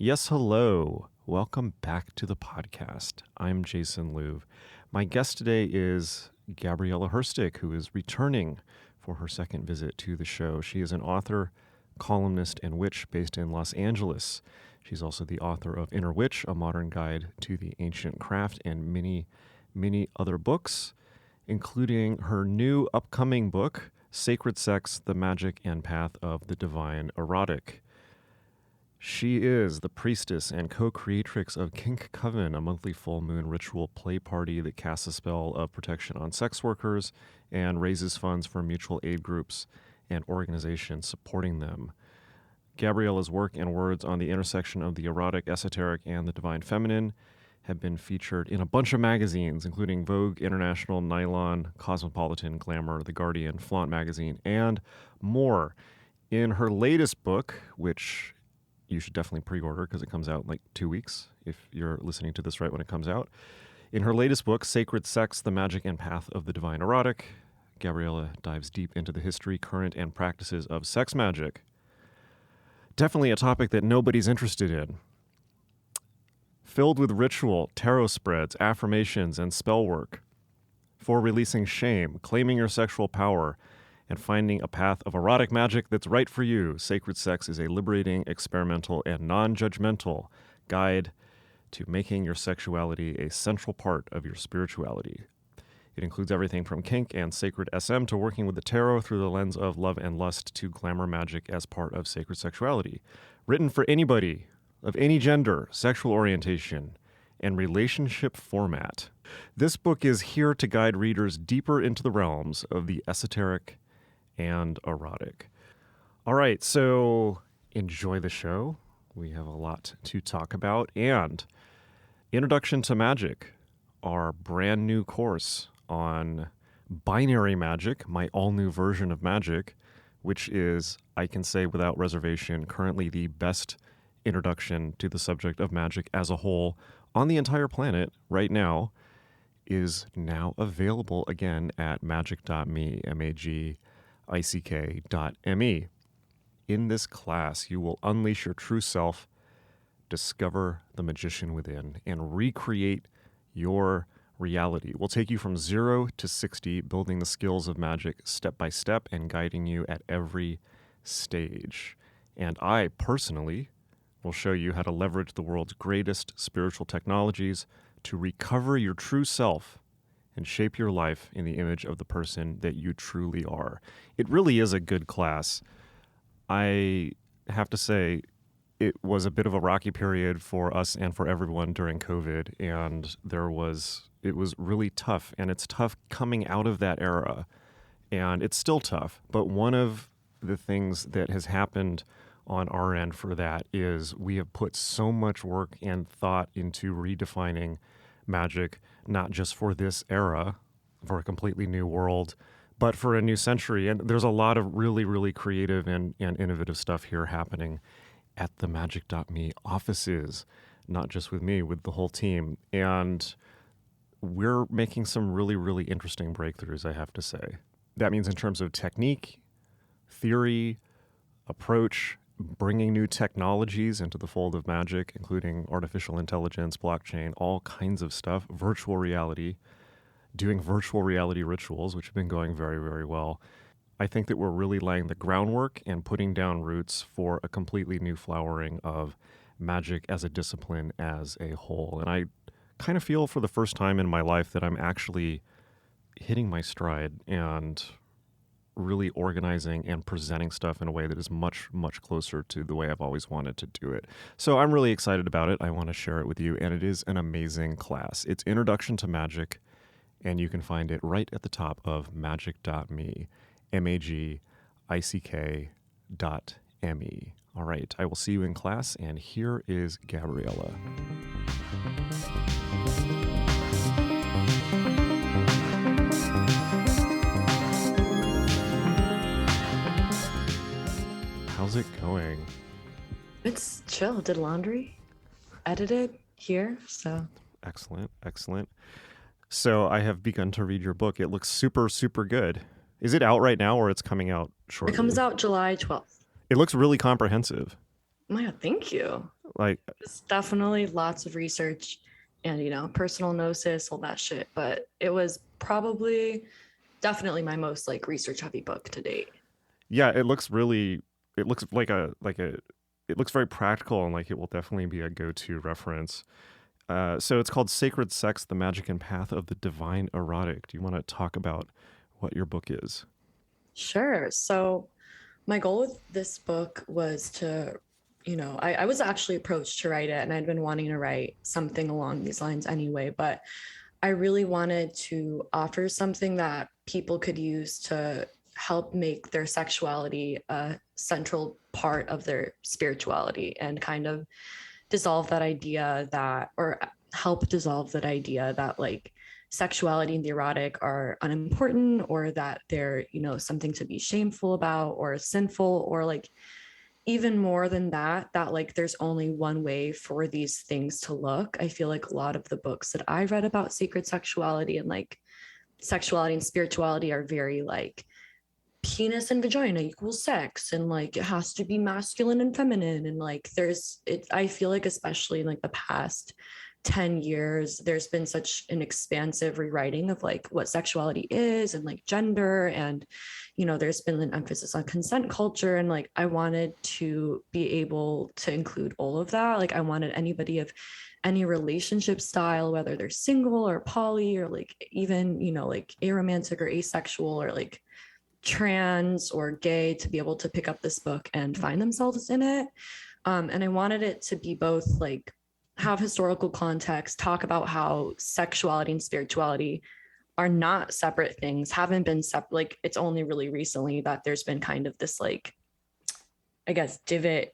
Yes, hello. Welcome back to the podcast. I'm Jason Louv. My guest today is Gabriela Herstik, who is returning for her second visit to the show. She is an author, columnist, and witch based in Los Angeles. She's also the author of Inner Witch, A Modern Guide to the Ancient Craft, and many other books, including her new upcoming book, Sacred Sex, The Magick and Path of the Divine Erotic. She is the priestess and co-creatrix of Kink Coven, a monthly full moon ritual play party that casts a spell of protection on sex workers and raises funds for mutual aid groups and organizations supporting them. Gabriela's work and words on the intersection of the erotic, esoteric, and the divine feminine have been featured in a bunch of magazines, including Vogue, International, Nylon, Cosmopolitan, Glamour, The Guardian, Flaunt Magazine, and more. In her latest book, which you should definitely pre-order because it comes out in like 2 weeks if you're listening to this right when it comes out. In her latest book, Sacred Sex, The Magick and Path of the Divine Erotic, Gabriela dives deep into the history, current, and practices of sex magic. Definitely a topic that nobody's interested in. Filled with ritual, tarot spreads, affirmations, and spell work. For releasing shame, claiming your sexual power, and finding a path of erotic magic that's right for you. Sacred Sex is a liberating, experimental, and non-judgmental guide to making your sexuality a central part of your spirituality. It includes everything from kink and sacred SM to working with the tarot through the lens of love and lust to glamour magic as part of sacred sexuality. Written for anybody of any gender, sexual orientation, and relationship format. This book is here to guide readers deeper into the realms of the esoteric and erotic. All right, so enjoy the show. We have a lot to talk about. And Introduction to Magic, our brand new course on binary magic, my all-new version of magic, which is, I can say without reservation, currently the best introduction to the subject of magic as a whole on the entire planet right now, is now available again at magick.me, magick.me. In this class, you will unleash your true self, discover the magician within, and recreate your reality. We'll take you from 0 to 60, building the skills of magic step by step and guiding you at every stage. And I personally will show you how to leverage the world's greatest spiritual technologies to recover your true self and shape your life in the image of the person that you truly are. It really is a good class. I have to say, it was a bit of a rocky period for us and for everyone during COVID, and it was really tough, and it's tough coming out of that era, and it's still tough. But one of the things that has happened on our end for that is we have put so much work and thought into redefining magic, not just for this era, for a completely new world, but for a new century. And there's a lot of really, really creative and innovative stuff here happening at the magick.me offices, not just with me, with the whole team. And we're making some really, really interesting breakthroughs, I have to say. That means in terms of technique, theory, approach, bringing new technologies into the fold of magic, including artificial intelligence, blockchain, all kinds of stuff, virtual reality, doing virtual reality rituals, which have been going very, very well. I think that we're really laying the groundwork and putting down roots for a completely new flowering of magic as a discipline as a whole. And I kind of feel for the first time in my life that I'm actually hitting my stride and really organizing and presenting stuff in a way that is much, much closer to the way I've always wanted to do it. So I'm really excited about it. I want to share it with you, and it is an amazing class. It's Introduction to Magic, and you can find it right at the top of magick.me, magick.me. All right, I will see you in class, and here is Gabriela. How's it going? It's chill. Did laundry, edited here, so. Excellent. So I have begun to read your book. It looks super, super good. Is it out right now or it's coming out shortly? It comes out July 12th. It looks really comprehensive. My God, thank you. Like, It's definitely lots of research and, personal gnosis, all that shit. But it was probably definitely my most like research heavy book to date. yeah, it looks it looks very practical, and like it will definitely be a go-to reference. So it's called Sacred Sex, the Magick and Path of the Divine Erotic. Do you want to talk about what your book is? Sure. So my goal with this book was to, I was actually approached to write it, and I'd been wanting to write something along these lines anyway, but I really wanted to offer something that people could use to help make their sexuality a central part of their spirituality and kind of dissolve that idea or help dissolve that idea that like sexuality and the erotic are unimportant, or that they're, something to be shameful about or sinful, or like even more than that like there's only one way for these things to look. I feel like a lot of the books that I read about sacred sexuality and like sexuality and spirituality are very like penis and vagina equals sex, and like it has to be masculine and feminine, and like I feel like especially in like the past 10 years there's been such an expansive rewriting of like what sexuality is and like gender, and there's been an emphasis on consent culture, and like I wanted to be able to include all of that. Like I wanted anybody of any relationship style, whether they're single or poly or like even like aromantic or asexual or like trans or gay, to be able to pick up this book and find themselves in it. And I wanted it to be both like have historical context, talk about how sexuality and spirituality are not separate things, haven't been separate. Like it's only really recently that there's been kind of this like, I guess, divot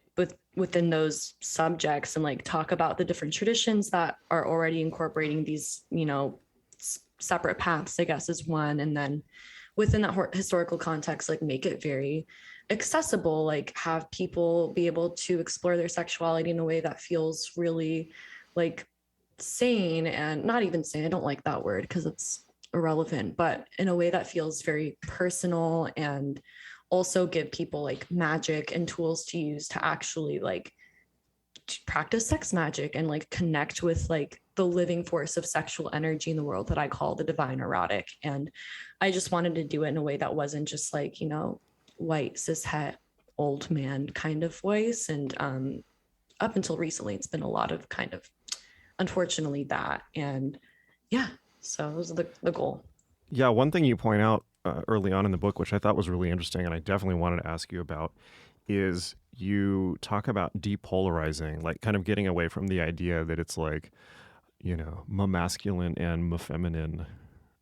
within those subjects, and like talk about the different traditions that are already incorporating these, separate paths, I guess, is one. And then within that historical context, like make it very accessible, like have people be able to explore their sexuality in a way that feels really like sane, and not even sane, I don't like that word because it's irrelevant, but in a way that feels very personal, and also give people like magic and tools to use to actually like to practice sex magic and like connect with like the living force of sexual energy in the world that I call the divine erotic. And I just wanted to do it in a way that wasn't just like, white cishet old man kind of voice. And up until recently, it's been a lot of kind of, unfortunately, that. And yeah, so it was the goal. Yeah, one thing you point out early on in the book, which I thought was really interesting, and I definitely wanted to ask you about, is you talk about depolarizing, like kind of getting away from the idea that it's like, masculine and feminine.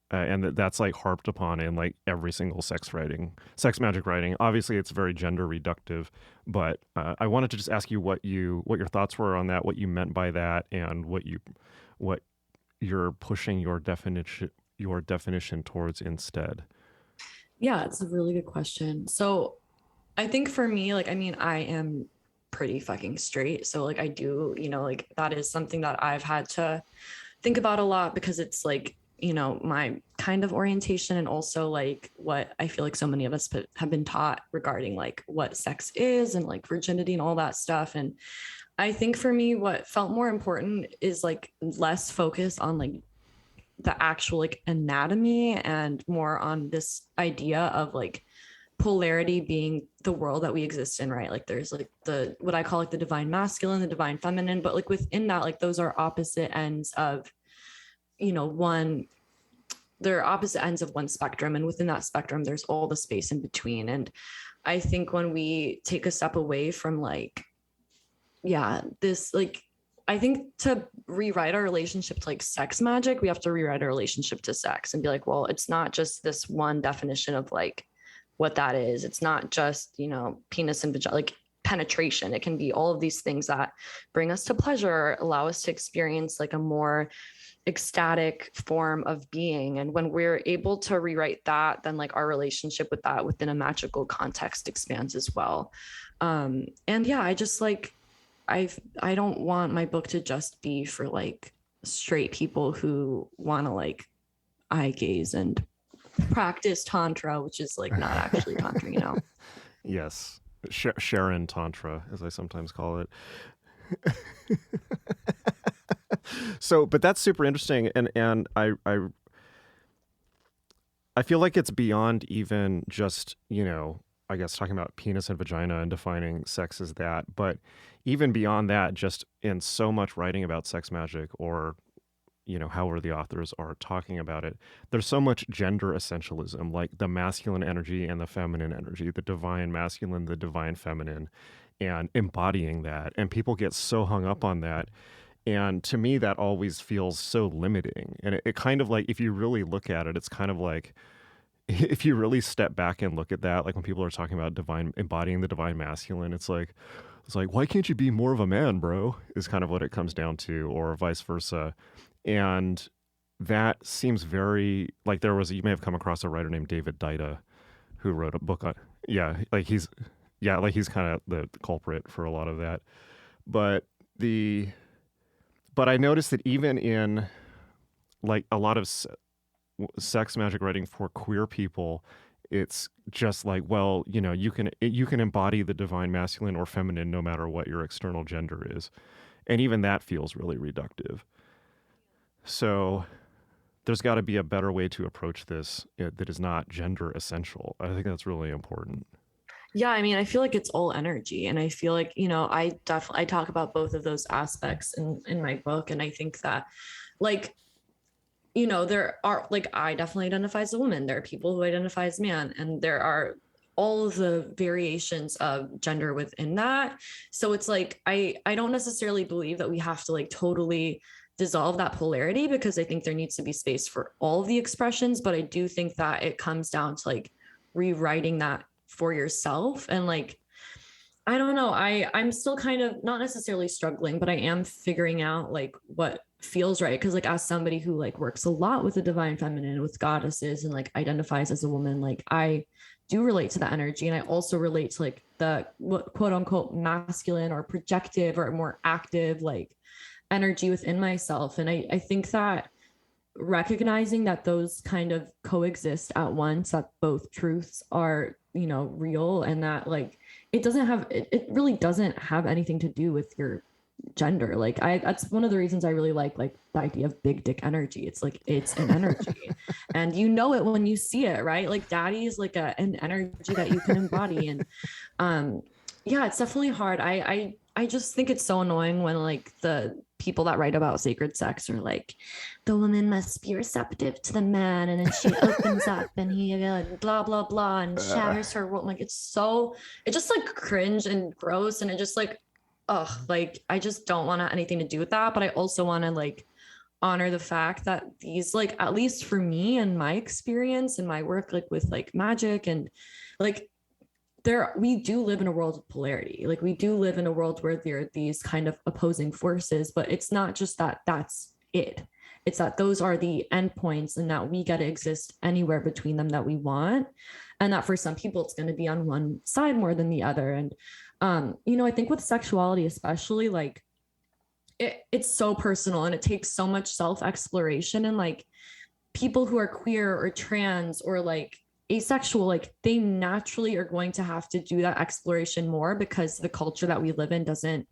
And that's like harped upon in like every single sex magic writing. Obviously, it's very gender reductive, but I wanted to just ask you what your thoughts were on that, what you meant by that, and what you're pushing your definition towards instead. Yeah, it's a really good question. So I think for me, like, I mean, I am pretty fucking straight. So like I do, like that is something that I've had to think about a lot, because it's like, my kind of orientation, and also like what I feel like so many of us have been taught regarding like what sex is and like virginity and all that stuff. And I think for me, what felt more important is like less focus on like the actual like anatomy, and more on this idea of like polarity being the world that we exist in, right? Like there's like the what I call like the divine masculine, the divine feminine, but like within that, like those are opposite ends of they're opposite ends of one spectrum, and within that spectrum there's all the space in between. And I think when we take a step away from like this, like I think to rewrite our relationship to like sex magic, we have to rewrite our relationship to sex and be like, well, it's not just this one definition of like what that is. It's not just, penis and vagina, like penetration. It can be all of these things that bring us to pleasure, allow us to experience like a more ecstatic form of being. And when we're able to rewrite that, then like our relationship with that within a magical context expands as well. And yeah, I just like, I don't want my book to just be for like straight people who want to like eye gaze and practice tantra, which is like not actually tantra, Yes. Sharon Tantra, as I sometimes call it. So, but that's super interesting, and I feel like it's beyond even just, I guess talking about penis and vagina and defining sex as that, but even beyond that, just in so much writing about sex magic, or however the authors are talking about it, there's so much gender essentialism, like the masculine energy and the feminine energy, the divine masculine, the divine feminine, and embodying that. And people get so hung up on that. And to me, that always feels so limiting. And it kind of like, if you really look at it, it's kind of like, if you really step back and look at that, like when people are talking about embodying the divine masculine, it's like, why can't you be more of a man, bro? Is kind of what it comes down to, or vice versa. And that seems very like you may have come across a writer named David Deida who wrote a book on, he's kind of the culprit for a lot of that. But I noticed that even in like a lot of sex magic writing for queer people, it's just like, well, you can embody the divine masculine or feminine no matter what your external gender is. And even that feels really reductive. So there's got to be a better way to approach this that is not gender essential. I think that's really important. Yeah, I mean, I feel like it's all energy. And I feel like, I talk about both of those aspects in my book. And I think that, like, there are, like, I definitely identify as a woman. There are people who identify as man, and there are all of the variations of gender within that. So it's like, I don't necessarily believe that we have to like totally dissolve that polarity, because I think there needs to be space for all of the expressions. But I do think that it comes down to like rewriting that for yourself. And like, I don't know, I'm still kind of not necessarily struggling, but I am figuring out like what feels right. Cause like, as somebody who like works a lot with the divine feminine, with goddesses, and like identifies as a woman, like I do relate to the energy. And I also relate to like the quote unquote masculine or projective or more active like energy within myself. And I think that recognizing that those kind of coexist at once, that both truths are, real, and that like it really doesn't have anything to do with your gender. Like that's one of the reasons I really like the idea of big dick energy. It's like, it's an energy and it when you see it, right? Like daddy is like an energy that you can embody. And yeah, it's definitely hard. I just think it's so annoying when like the people that write about sacred sex are like, the woman must be receptive to the man, and then she opens up and he blah blah blah and shatters her world. Like it's just like cringe and gross, and it just like, like I just don't want anything to do with that. But I also want to like honor the fact that these, like, at least for me and my experience and my work like with like magic, and like we do live in a world of polarity. Like we do live in a world where there are these kind of opposing forces, but it's not just that that's it. It's that those are the endpoints, and that we get to exist anywhere between them that we want. And that for some people, it's going to be on one side more than the other. And, I think with sexuality, especially, like it's so personal, and it takes so much self-exploration. And like people who are queer or trans or like asexual, like they naturally are going to have to do that exploration more, because the culture that we live in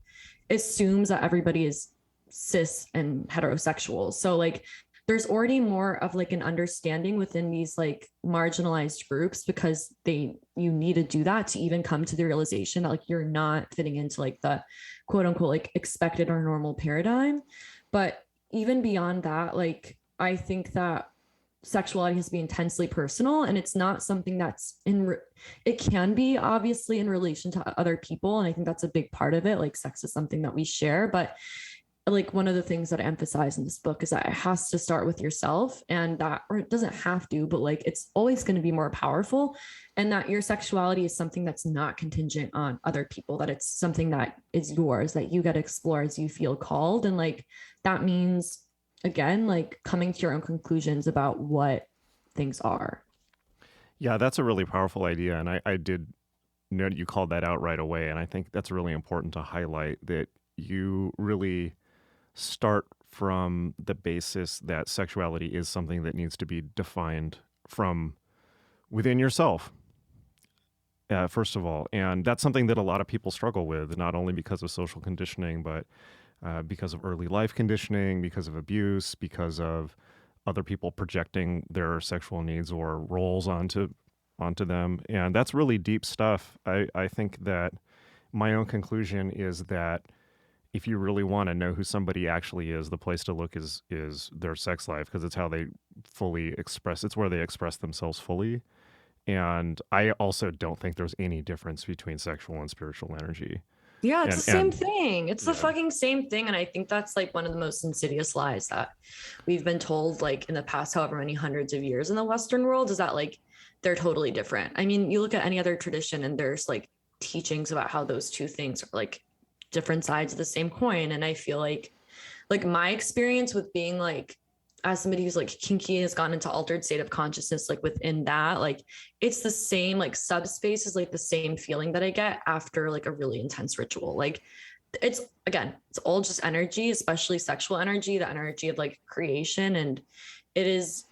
assumes that everybody is cis and heterosexual. So like there's already more of like an understanding within these like marginalized groups, because you need to do that to even come to the realization that like you're not fitting into like the quote unquote like expected or normal paradigm. But even beyond that, like I think that sexuality has to be intensely personal, and it's not something that's it can be obviously in relation to other people, and I think that's a big part of it. Like sex is something that we share, but like one of the things that I emphasize in this book is that it has to start with yourself, and that, or it doesn't have to, but like it's always going to be more powerful, and that your sexuality is something that's not contingent on other people, that it's something that is yours, that you get to explore as you feel called. And like that means, again, like coming to your own conclusions about what things are. Yeah, that's a really powerful idea. And I did note you called that out right away. And I think that's really important to highlight, that you really start from the basis that sexuality is something that needs to be defined from within yourself. first of all. And that's something that a lot of people struggle with, not only because of social conditioning, but because of early life conditioning, because of abuse, because of other people projecting their sexual needs or roles onto them. And that's really deep stuff. I think that my own conclusion is that if you really want to know who somebody actually is, the place to look is their sex life, because it's how they fully express. It's where they express themselves fully. And I also don't think there's any difference between sexual and spiritual energy. Yeah, it's the same thing. It's the yeah. fucking same thing. And I think that's like one of the most insidious lies that we've been told, like in the past, however many hundreds of years in the Western world, is that like they're totally different. I mean, you look at any other tradition and there's like teachings about how those two things are like different sides of the same coin. And I feel like my experience with being like, as somebody who's like kinky has gone into altered state of consciousness, like within that, like it's the same, like subspace is like the same feeling that I get after like a really intense ritual. Like it's all just energy, especially sexual energy, the energy of like creation. And it is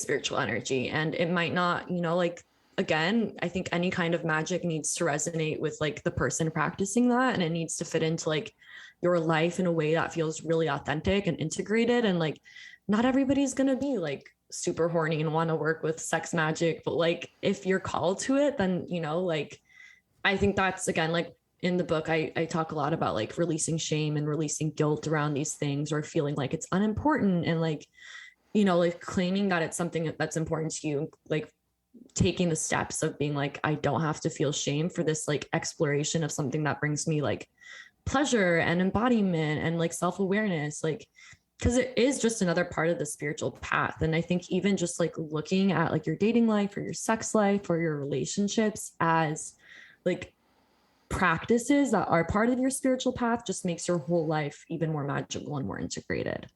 spiritual energy. And it might not, like, again, I think any kind of magic needs to resonate with like the person practicing that. And it needs to fit into like your life in a way that feels really authentic and integrated. And like, not everybody's going to be like super horny and want to work with sex magic, but like, if you're called to it, then, like, I think that's, again, like in the book, I talk a lot about like releasing shame and releasing guilt around these things, or feeling like it's unimportant, and like, like claiming that it's something that's important to you, like taking the steps of being like, I don't have to feel shame for this like exploration of something that brings me like pleasure and embodiment and like self-awareness, like, because it is just another part of the spiritual path. And I think even just like looking at like your dating life or your sex life or your relationships as like practices that are part of your spiritual path just makes your whole life even more magical and more integrated.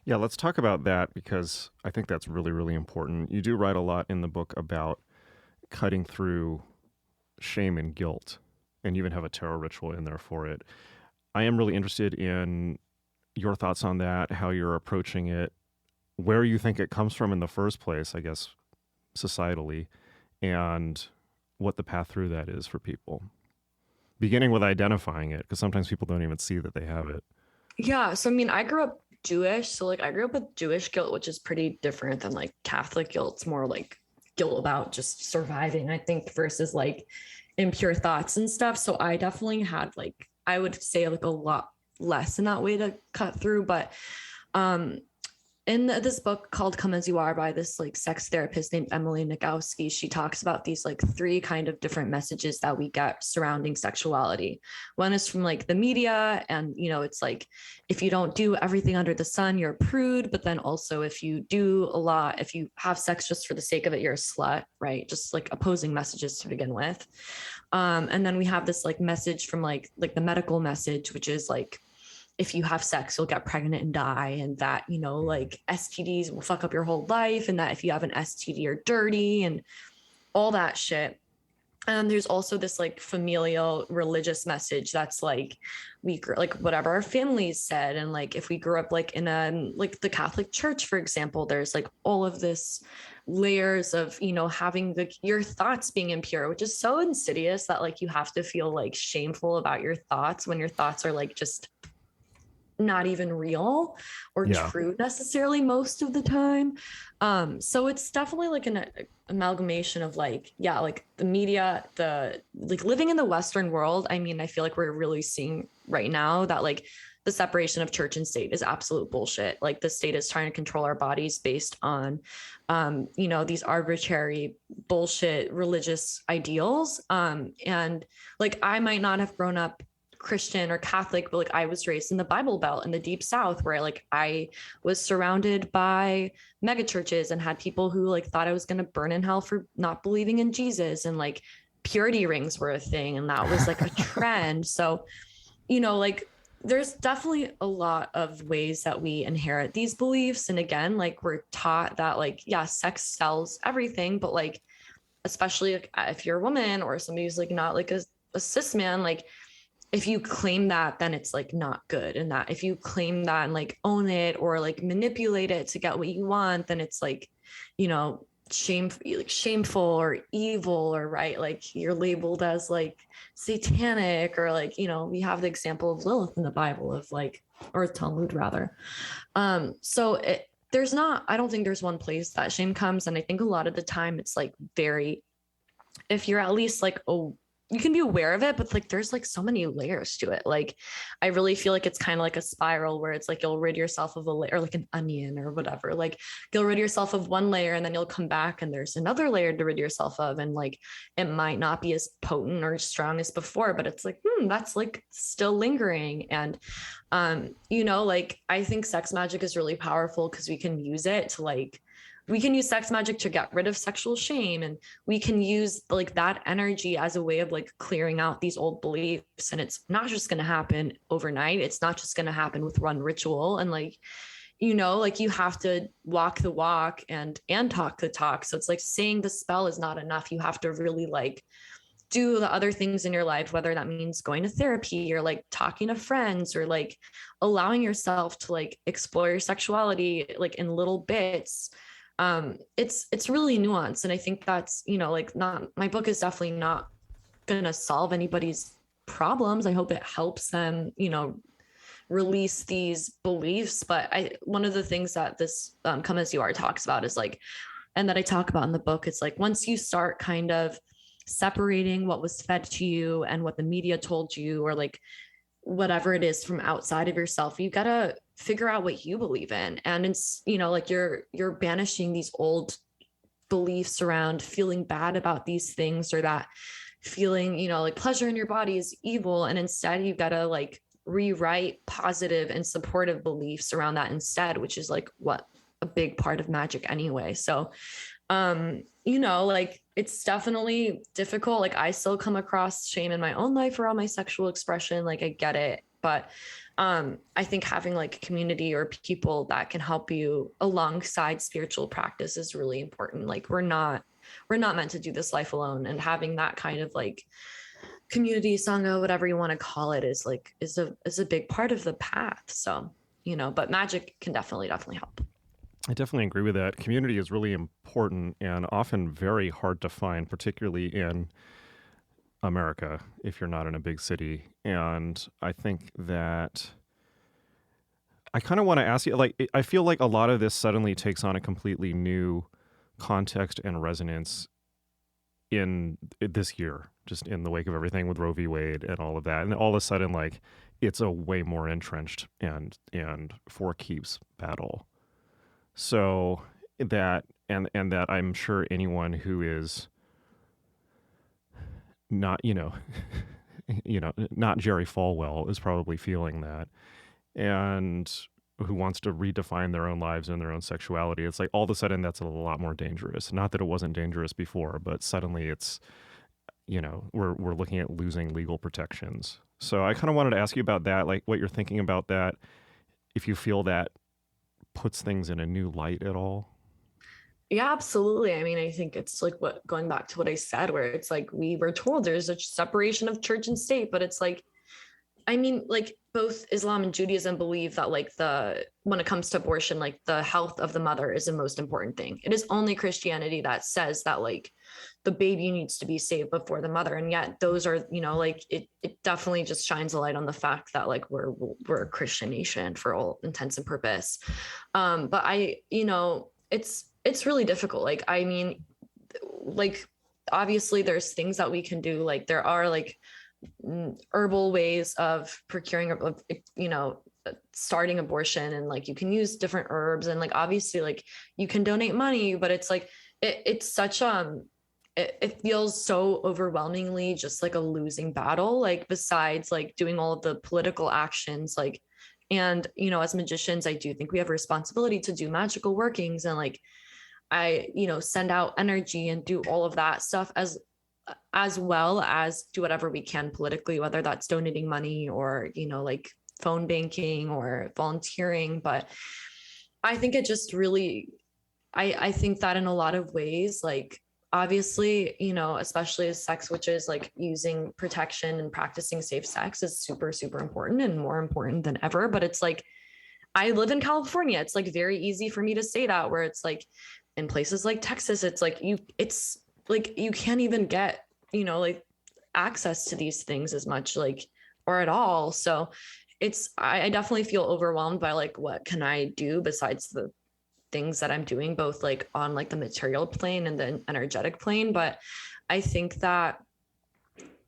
Yeah, let's talk about that, because I think that's really, really important. You do write a lot in the book about cutting through shame and guilt, and you even have a tarot ritual in there for it. I am really interested in your thoughts on that, how you're approaching it, where you think it comes from in the first place, I guess, societally, and what the path through that is for people. Beginning with identifying it, because sometimes people don't even see that they have it. Yeah. So, I mean, I grew up Jewish. So like I grew up with Jewish guilt, which is pretty different than like Catholic guilt. It's more like guilt about just surviving, I think, versus like impure thoughts and stuff. So I definitely had like, I would say like a lot less in that way to cut through. But in this book called Come As You Are by this like sex therapist named Emily Nagoski, she talks about these like three kind of different messages that we get surrounding sexuality. One is from like the media, and it's like, if you don't do everything under the sun, you're a prude. But then also, if you do a lot, if you have sex just for the sake of it, you're a slut, right? Just like opposing messages to begin with. And then we have this like message from like the medical message, which is like, if you have sex, you'll get pregnant and die. And that, like STDs will fuck up your whole life. And that if you have an STD, you're dirty and all that shit. And there's also this like familial religious message that's like, we like whatever our families said. And like, if we grew up like in a, like the Catholic Church, for example, there's like all of this layers of, having your thoughts being impure, which is so insidious that like, you have to feel like shameful about your thoughts when your thoughts are like, just not even real or true necessarily most of the time. So it's definitely like an amalgamation of like, like the media, the like living in the Western world. I mean, I feel like we're really seeing right now that like the separation of church and state is absolute bullshit. Like the state is trying to control our bodies based on, these arbitrary bullshit religious ideals. And like, I might not have grown up Christian or Catholic, but like I was raised in the Bible Belt in the Deep South, where like I was surrounded by mega churches and had people who like thought I was going to burn in hell for not believing in Jesus, and like purity rings were a thing, and that was like a trend. So, like there's definitely a lot of ways that we inherit these beliefs. And again, like we're taught that like, sex sells everything, but like, especially like, if you're a woman or somebody who's like not like a cis man, like if you claim that, then it's like not good. And that if you claim that and like own it or like manipulate it to get what you want, then it's like, shameful or evil, or right, like you're labeled as like satanic, or like, you know, we have the example of Lilith in the Bible of like, or Talmud rather. So there's not, I don't think there's one place that shame comes. And I think a lot of the time it's like very, if you're at least like, oh, you can be aware of it, but like there's like so many layers to it. Like I really feel like it's kind of like a spiral where it's like you'll rid yourself of a layer, or like an onion or whatever. Like you'll rid yourself of one layer and then you'll come back and there's another layer to rid yourself of. And like it might not be as potent or strong as before, but it's like, that's like still lingering. And you know, like I think sex magic is really powerful because we can use it to like, we can use sex magic to get rid of sexual shame, and we can use like that energy as a way of like clearing out these old beliefs. And it's not just going to happen overnight. It's not just going to happen with one ritual. And like, you know, like you have to walk the walk and talk the talk. So it's like saying the spell is not enough. You have to really like do the other things in your life, whether that means going to therapy or like talking to friends, or like allowing yourself to like explore your sexuality like in little bits. It's really nuanced. And I think that's, you know, like not, my book is definitely not gonna solve anybody's problems. I hope it helps them, you know, release these beliefs. But one of the things that this Come As You Are talks about is like, and that I talk about in the book, it's like once you start kind of separating what was fed to you and what the media told you, or like whatever it is from outside of yourself, you gotta figure out what you believe in. And it's, you know, like you're banishing these old beliefs around feeling bad about these things, or that feeling, you know, like pleasure in your body is evil. And instead you gotta like rewrite positive and supportive beliefs around that instead, which is like what a big part of magic anyway. So you know, like it's definitely difficult. Like I still come across shame in my own life around my sexual expression. Like I get it, but I think having like community or people that can help you alongside spiritual practice is really important. Like we're not meant to do this life alone, and having that kind of like community, sangha, whatever you want to call it, is a big part of the path. So, you know, but magic can definitely help. I definitely agree with that. Community is really important and often very hard to find, particularly in America, if you're not in a big city. And I think that I kind of want to ask you, like, I feel like a lot of this suddenly takes on a completely new context and resonance in this year, just in the wake of everything with Roe v. Wade and all of that. And all of a sudden, like, it's a way more entrenched and for keeps battle. So that, and that I'm sure anyone who is not, not Jerry Falwell is probably feeling that, and who wants to redefine their own lives and their own sexuality. It's like all of a sudden that's a lot more dangerous. Not that it wasn't dangerous before, but suddenly it's, we're looking at losing legal protections. So I kind of wanted to ask you about that, like what you're thinking about that, if you feel that puts things in a new light at all. Yeah, absolutely. I mean, I think it's like going back to what I said, where it's like we were told there's a separation of church and state, but it's like, I mean, like both Islam and Judaism believe that like when it comes to abortion, like the health of the mother is the most important thing. It is only Christianity that says that like the baby needs to be saved before the mother. And yet those are, like it definitely just shines a light on the fact that like we're a Christian nation for all intents and purpose. But it's really difficult. Like, I mean, like, obviously there's things that we can do. Like there are like herbal ways of procuring, starting abortion, and like you can use different herbs, and like obviously like you can donate money, but it's like it's such it feels so overwhelmingly just like a losing battle, like besides like doing all of the political actions, like, and as magicians, I do think we have a responsibility to do magical workings, and like I send out energy and do all of that stuff as well as do whatever we can politically, whether that's donating money or, like phone banking or volunteering. But I think it just really, I think that in a lot of ways, like, obviously, especially as sex witches, like using protection and practicing safe sex is super, super important and more important than ever. But it's like, I live in California. It's like very easy for me to say that, where it's like, in places like Texas, it's like you can't even get, like access to these things as much, like, or at all. So I definitely feel overwhelmed by like, what can I do besides the things that I'm doing, both like on like the material plane and the energetic plane. But I think that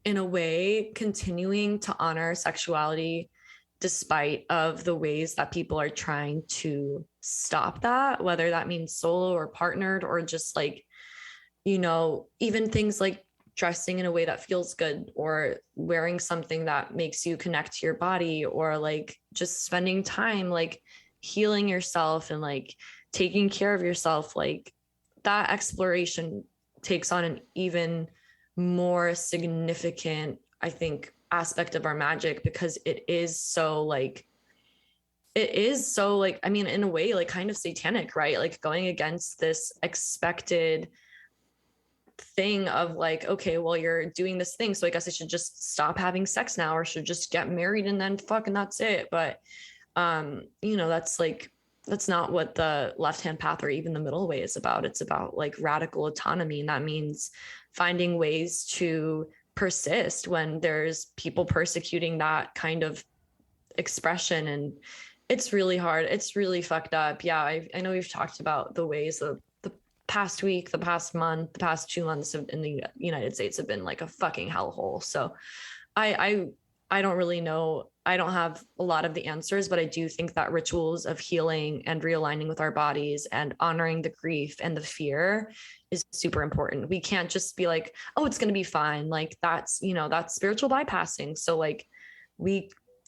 in a way, continuing to honor sexuality despite of the ways that people are trying to stop that, whether that means solo or partnered, or just like, even things like dressing in a way that feels good, or wearing something that makes you connect to your body, or like just spending time like healing yourself and like taking care of yourself, like that exploration takes on an even more significant, I think, aspect of our magic, because it is so like, I mean, in a way, like kind of satanic, right? Like going against this expected thing of like, okay, well, you're doing this thing, so I guess I should just stop having sex now, or should just get married and then fuck, and that's it. But that's not what the left-hand path or even the middle way is about. It's about like radical autonomy, and that means finding ways to persist when there's people persecuting that kind of expression. And it's really hard. It's really fucked up. Yeah, I know we've talked about the ways of the past week, the past month, the past 2 months in the United States have been like a fucking hellhole. So I don't really know. I don't have a lot of the answers, but I do think that rituals of healing and realigning with our bodies and honoring the grief and the fear is super important. We can't just be like, oh, it's going to be fine. Like that's spiritual bypassing. So like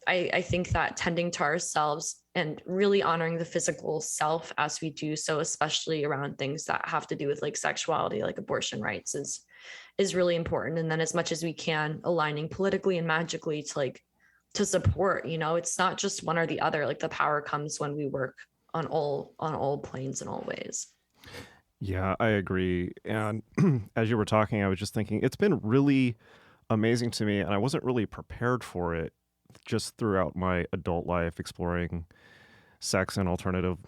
I think that tending to ourselves and really honoring the physical self as we do so, especially around things that have to do with like sexuality, like abortion rights, is really important. And then as much as we can, aligning politically and magically to support, it's not just one or the other. Like the power comes when we work on all planes in all ways. Yeah, I agree. And as you were talking, I was just thinking it's been really amazing to me, and I wasn't really prepared for it just throughout my adult life, exploring sex and alternative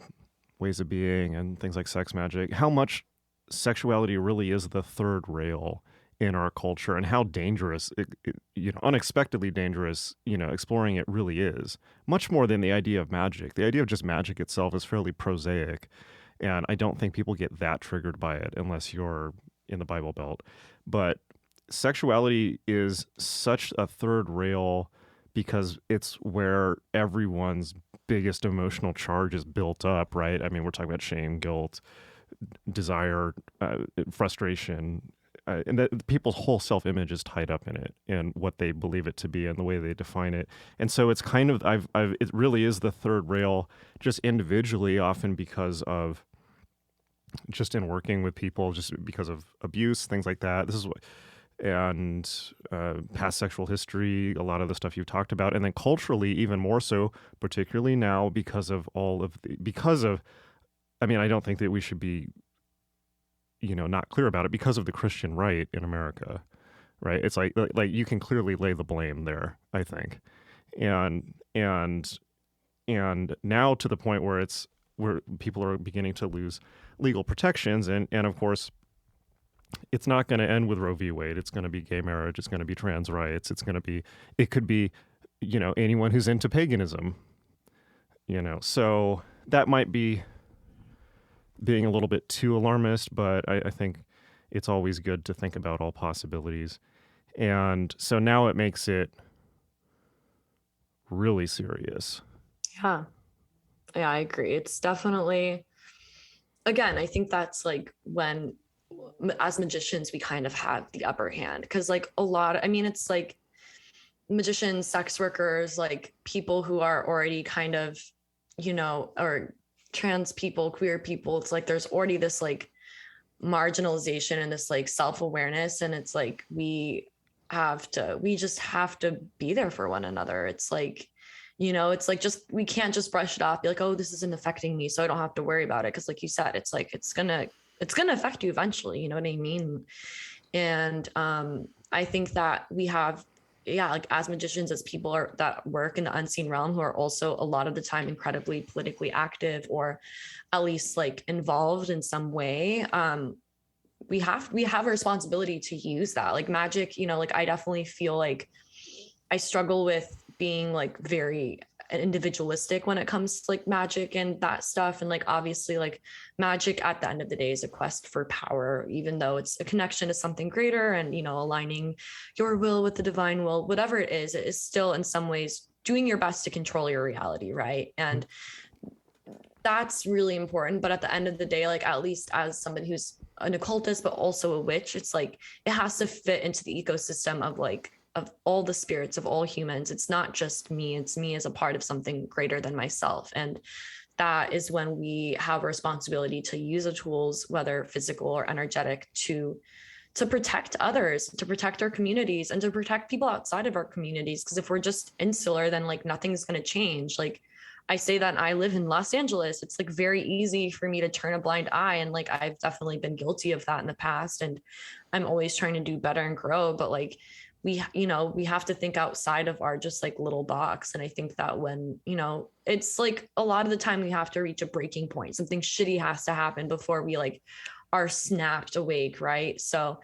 ways of being and things like sex magic, how much sexuality really is the third rail in our culture, and how dangerous, unexpectedly dangerous, exploring it really is. Much more than the idea of magic. The idea of just magic itself is fairly prosaic, and I don't think people get that triggered by it unless you're in the Bible Belt. But sexuality is such a third rail because it's where everyone's biggest emotional charge is built up, right? I mean, we're talking about shame, guilt, desire, frustration, and that people's whole self-image is tied up in it and what they believe it to be and the way they define it. And so it's kind of, it really is the third rail, just individually, often because of just in working with people, just because of abuse, things like that. This is what, and past sexual history, a lot of the stuff you've talked about, and then culturally even more so, particularly now because of I mean, I don't think that we should be, not clear about it because of the Christian right in America, right? It's like you can clearly lay the blame there, I think, and now to the point where people are beginning to lose legal protections, and of course, it's not going to end with Roe v. Wade. It's going to be gay marriage. It's going to be trans rights. It could be, anyone who's into paganism, so that might be being a little bit too alarmist, but I think it's always good to think about all possibilities. And so now it makes it really serious. Yeah, I agree. It's definitely, again, I think that's like when, as magicians, we kind of have the upper hand, because like it's like magicians, sex workers, like people who are already kind of, or trans people, queer people, it's like there's already this like marginalization and this like self-awareness, and it's like we just have to be there for one another. It's like, it's like, just, we can't just brush it off, be like, oh, this isn't affecting me, so I don't have to worry about it, because like you said, it's like it's gonna affect you eventually, you know what I mean? And I think that we have yeah, like as magicians, as people are that work in the unseen realm, who are also a lot of the time incredibly politically active, or at least like involved in some way, we have a responsibility to use that. Like magic, you know, like I definitely feel like I struggle with being like very individualistic when it comes to like magic and that stuff. And like obviously like magic at the end of the day is a quest for power, even though it's a connection to something greater, and you know, aligning your will with the divine will, whatever it is still in some ways doing your best to control your reality, right? And that's really important. But at the end of the day, like at least as somebody who's an occultist but also a witch, it's like it has to fit into the ecosystem of like of all the spirits of all humans. It's not just me, it's me as a part of something greater than myself. And that is when we have a responsibility to use the tools, whether physical or energetic, to protect others, to protect our communities, and to protect people outside of our communities. Because if we're just insular, then like nothing's going to change. Like I say that, and I live in Los Angeles. It's like very easy for me to turn a blind eye, and like I've definitely been guilty of that in the past, and I'm always trying to do better and grow. But like we, you know, we have to think outside of our just like little box. And I think that when, you know, it's like a lot of the time we have to reach a breaking point. Something shitty has to happen before we like are snapped awake, right? So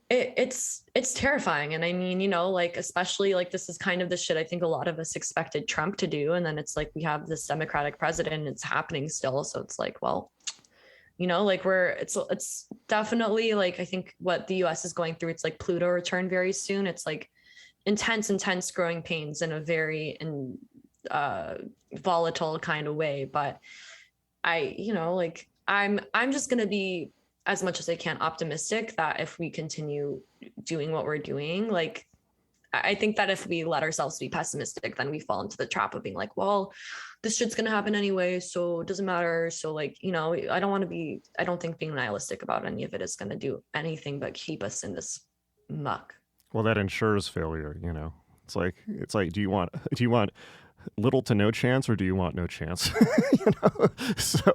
it's terrifying. And I mean, you know, like especially like this is kind of the shit I think a lot of us expected Trump to do, and then it's like we have this Democratic president and it's happening still. So it's like, well, you know, like it's definitely like I think what the US is going through, it's like Pluto return very soon. It's like intense growing pains in a very volatile kind of way. But I, you know, like I'm just gonna be as much as I can optimistic that if we continue doing what we're doing, like I think that if we let ourselves be pessimistic, then we fall into the trap of being like, well, this shit's going to happen anyway, so it doesn't matter. So like, you know, I don't think being nihilistic about any of it is going to do anything but keep us in this muck. Well, that ensures failure, you know. It's like do you want little to no chance, or do you want no chance? You know? So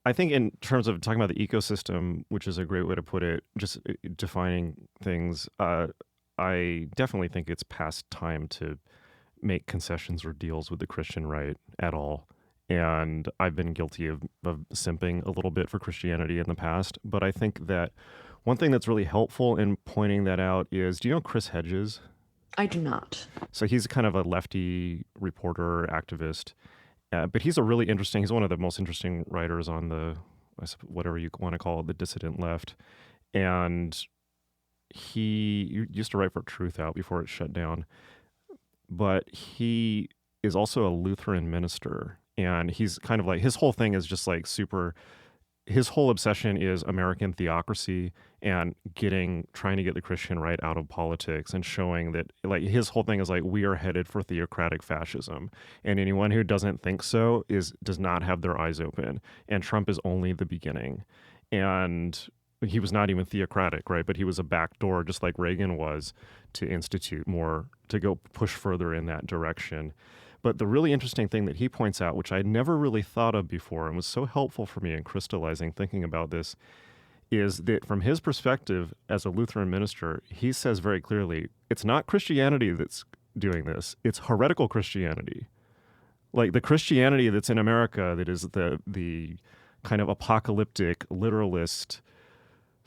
I think in terms of talking about the ecosystem, which is a great way to put it, just defining things, I definitely think it's past time to make concessions or deals with the Christian right at all. And I've been guilty of simping a little bit for Christianity in the past. But I think that one thing that's really helpful in pointing that out is, do you know Chris Hedges? I do not. So he's kind of a lefty reporter, activist. But he's he's one of the most interesting writers on the, whatever you want to call it, the dissident left. And he used to write for Truth Out before it shut down. But he is also a Lutheran minister. And he's kind of like, his whole thing is just like his whole obsession is American theocracy and trying to get the Christian right out of politics, and showing that like his whole thing is like, we are headed for theocratic fascism, and anyone who doesn't think so does not have their eyes open, and Trump is only the beginning. And he was not even theocratic, right? But he was a backdoor, just like Reagan was, to institute more, to go push further in that direction. But the really interesting thing that he points out, which I never really thought of before and was so helpful for me in crystallizing thinking about this, is that from his perspective as a Lutheran minister, he says very clearly, it's not Christianity that's doing this, it's heretical Christianity. Like the Christianity that's in America, that is the kind of apocalyptic, literalist,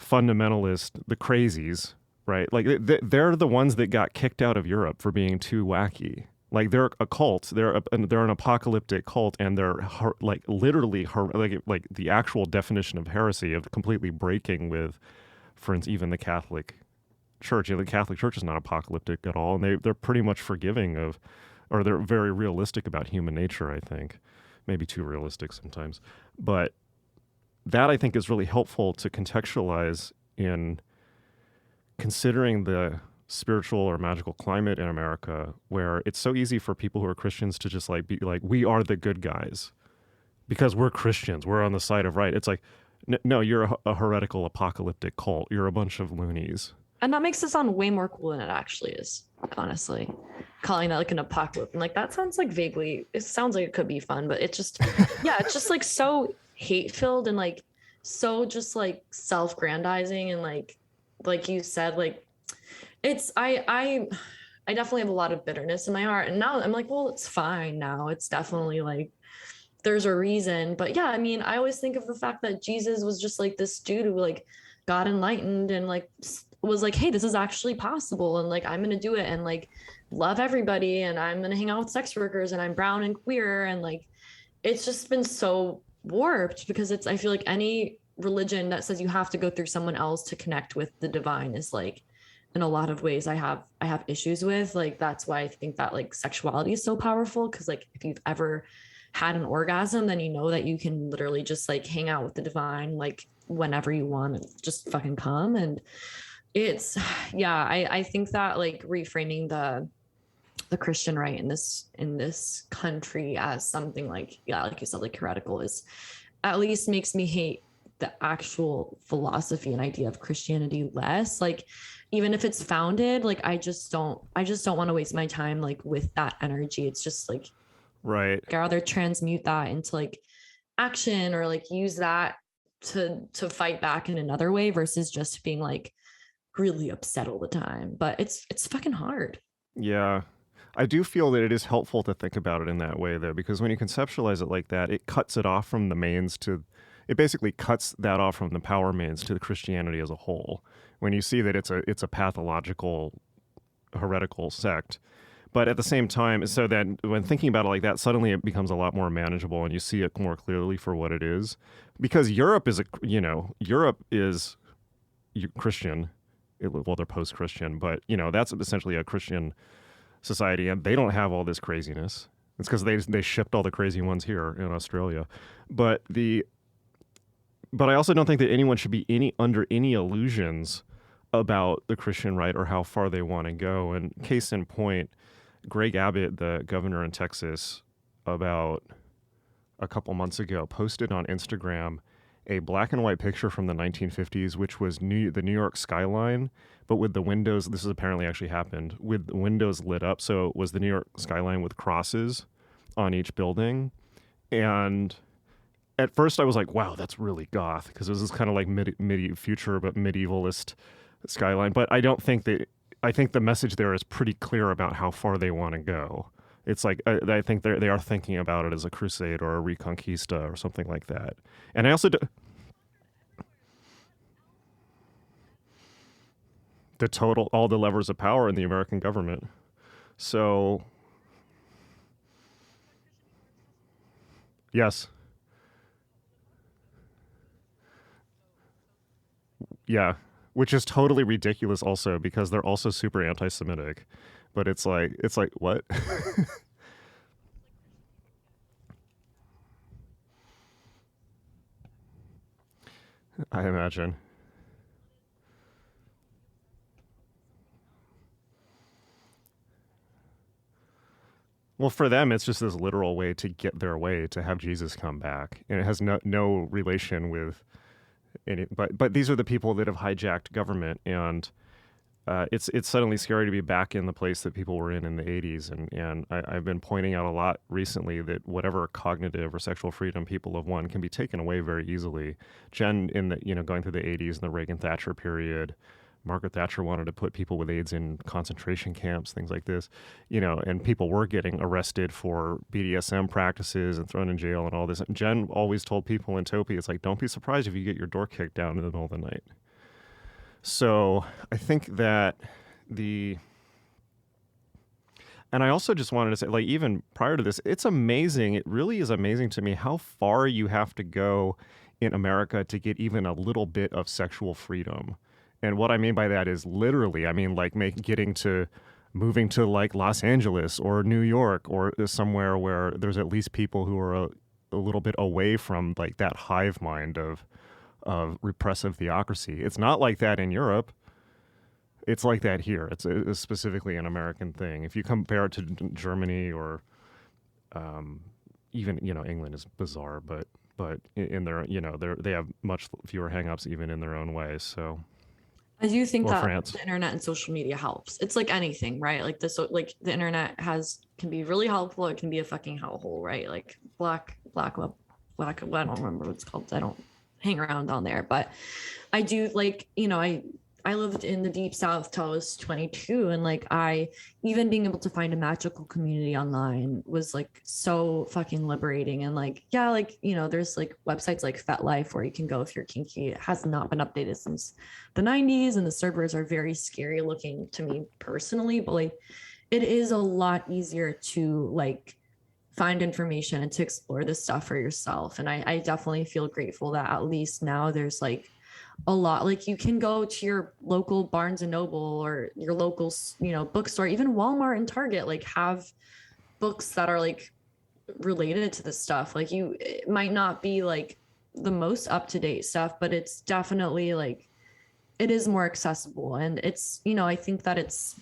fundamentalist, the crazies, right? Like they're the ones that got kicked out of Europe for being too wacky. Like they're a cult, they're an apocalyptic cult, and they're like literally like the actual definition of heresy, of completely breaking with, for instance, even the Catholic Church. You know, the Catholic Church is not apocalyptic at all, and they're pretty much forgiving of, or they're very realistic about human nature. I think maybe too realistic sometimes, but that I think is really helpful to contextualize in considering the spiritual or magical climate in America, where it's so easy for people who are Christians to just like be like, we are the good guys because we're Christians, we're on the side of right. It's like, no, you're a heretical apocalyptic cult, you're a bunch of loonies. And that makes it sound way more cool than it actually is, honestly. Calling that like an apocalypse, and like that sounds like vaguely, it sounds like it could be fun, but it just yeah, it's just like so hate filled and like so just like self-grandizing, and like like you said, like it's I definitely have a lot of bitterness in my heart, and now I'm like, well, it's fine now. It's definitely like there's a reason. But yeah, I mean, I always think of the fact that Jesus was just like this dude who like got enlightened and like was like, hey, this is actually possible, and like I'm gonna do it, and like love everybody, and I'm gonna hang out with sex workers, and I'm brown and queer, and like it's just been so warped because it's I feel like any religion that says you have to go through someone else to connect with the divine is like in a lot of ways I have issues with. Like that's why I think that like sexuality is so powerful, because like if you've ever had an orgasm, then you know that you can literally just like hang out with the divine like whenever you want and just fucking come. And it's yeah, I think that like reframing the Christian right in this country as something like, yeah, like you said, like heretical is at least makes me hate the actual philosophy and idea of Christianity less. Like even if it's founded, like I just don't want to waste my time like with that energy. It's just like Right. I'd rather transmute that into like action or like use that to fight back in another way versus just being like really upset all the time. But it's fucking hard. Yeah. I do feel that it is helpful to think about it in that way, though, because when you conceptualize it like that, it cuts it off from the mains to, it basically cuts that off from the power mains to the Christianity as a whole. When you see that it's a pathological, heretical sect, but at the same time, so that when thinking about it like that, suddenly it becomes a lot more manageable, and you see it more clearly for what it is. Because Europe is Europe is Christian, well, they're post-Christian, but that's essentially a Christian society, and they don't have all this craziness. It's because they shipped all the crazy ones here in Australia. But I also don't think that anyone should be under any illusions about the Christian right or how far they want to go. And case in point, Greg Abbott, the governor in Texas, about a couple months ago, posted on Instagram a black and white picture from the 1950s, which was the New York skyline, but with the windows, this has apparently actually happened, with the windows lit up. So it was the New York skyline with crosses on each building. And at first I was like, wow, that's really goth, because it was this kind of like future, but medievalist skyline. But I think the message there is pretty clear about how far they want to go. It's like, I think they are thinking about it as a crusade or a reconquista or something like that. And I also all the levers of power in the American government. So, yes. Yeah. Which is totally ridiculous also, because they're also super anti-Semitic. But it's like, what? I imagine. Well, for them, it's just this literal way to get their way, to have Jesus come back. And it has no relation with any, but these are the people that have hijacked government, and it's suddenly scary to be back in the place that people were in the 80s. And I've been pointing out a lot recently that whatever cognitive or sexual freedom people have won can be taken away very easily. Jen, in the going through the 80s and the Reagan Thatcher period, Margaret Thatcher wanted to put people with AIDS in concentration camps, things like this, and people were getting arrested for BDSM practices and thrown in jail and all this. And Jen always told people in Topi, it's like, don't be surprised if you get your door kicked down in the middle of the night. So I think that and I also just wanted to say, like, even prior to this, it's amazing. It really is amazing to me how far you have to go in America to get even a little bit of sexual freedom. And what I mean by that is literally, I mean, like moving to like Los Angeles or New York or somewhere where there's at least people who are a little bit away from like that hive mind of repressive theocracy. It's not like that in Europe. It's like that here. It's specifically an American thing. If you compare it to Germany or even, England is bizarre, but in their, they have much fewer hangups even in their own ways. So I do think that France. the internet and social media helps. It's like anything, right? Like like the internet can be really helpful. It can be a fucking hellhole, right? Like black, I don't remember what it's called. I don't hang around on there, but I do like, I lived in the deep south till I was 22, and like I even being able to find a magical community online was like so fucking liberating. And like, yeah, like, you know, there's like websites like FetLife where you can go if you're kinky. It has not been updated since the 90s, and the servers are very scary looking to me personally, but like it is a lot easier to like find information and to explore this stuff for yourself. And I definitely feel grateful that at least now there's like a lot, like you can go to your local Barnes and Noble or your local, you know, bookstore, even Walmart and Target, like have books that are like related to this stuff. Like you, it might not be like the most up-to-date stuff, but it's definitely like it is more accessible. And it's, you know, I think that it's,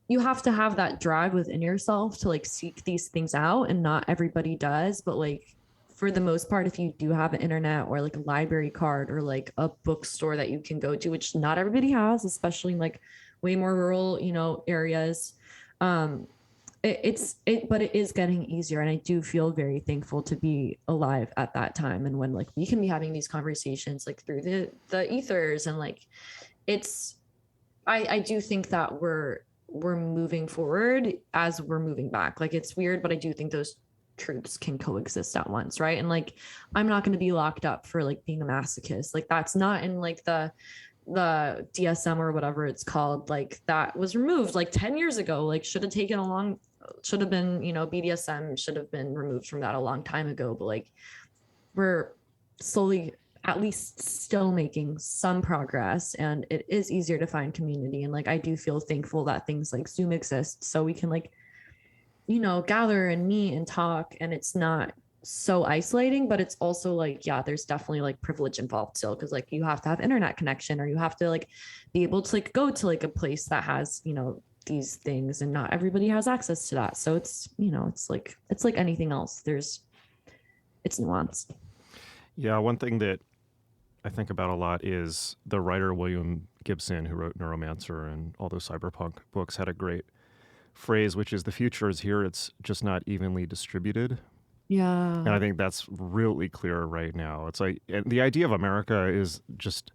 you have to have that drive within yourself to like seek these things out, and not everybody does. But like for the most part, if you do have an internet or like a library card or like a bookstore that you can go to, which not everybody has, especially in like way more rural, you know, areas, but it is getting easier. And I do feel very thankful to be alive at that time, and when like we can be having these conversations like through the ethers. And like it's, I do think that we're moving forward as we're moving back. Like it's weird, but I do think those truths can coexist at once, right? And like I'm not going to be locked up for like being a masochist. Like that's not in like the DSM or whatever it's called. Like that was removed like 10 years ago. Like should have taken a long, should have been, you know, BDSM should have been removed from that a long time ago. But like we're slowly at least still making some progress, and it is easier to find community. And like I do feel thankful that things like Zoom exist so we can like, you know, gather and meet and talk, and it's not so isolating. But it's also like, yeah, there's definitely like privilege involved still, because like you have to have internet connection, or you have to like be able to like go to like a place that has, you know, these things, and not everybody has access to that. So it's, you know, it's like anything else, it's nuanced. Yeah, one thing that I think about a lot is the writer William Gibson, who wrote Neuromancer and all those cyberpunk books, had a great phrase, which is the future is here, it's just not evenly distributed. Yeah. And I think that's really clear right now. It's like, and the idea of America is just,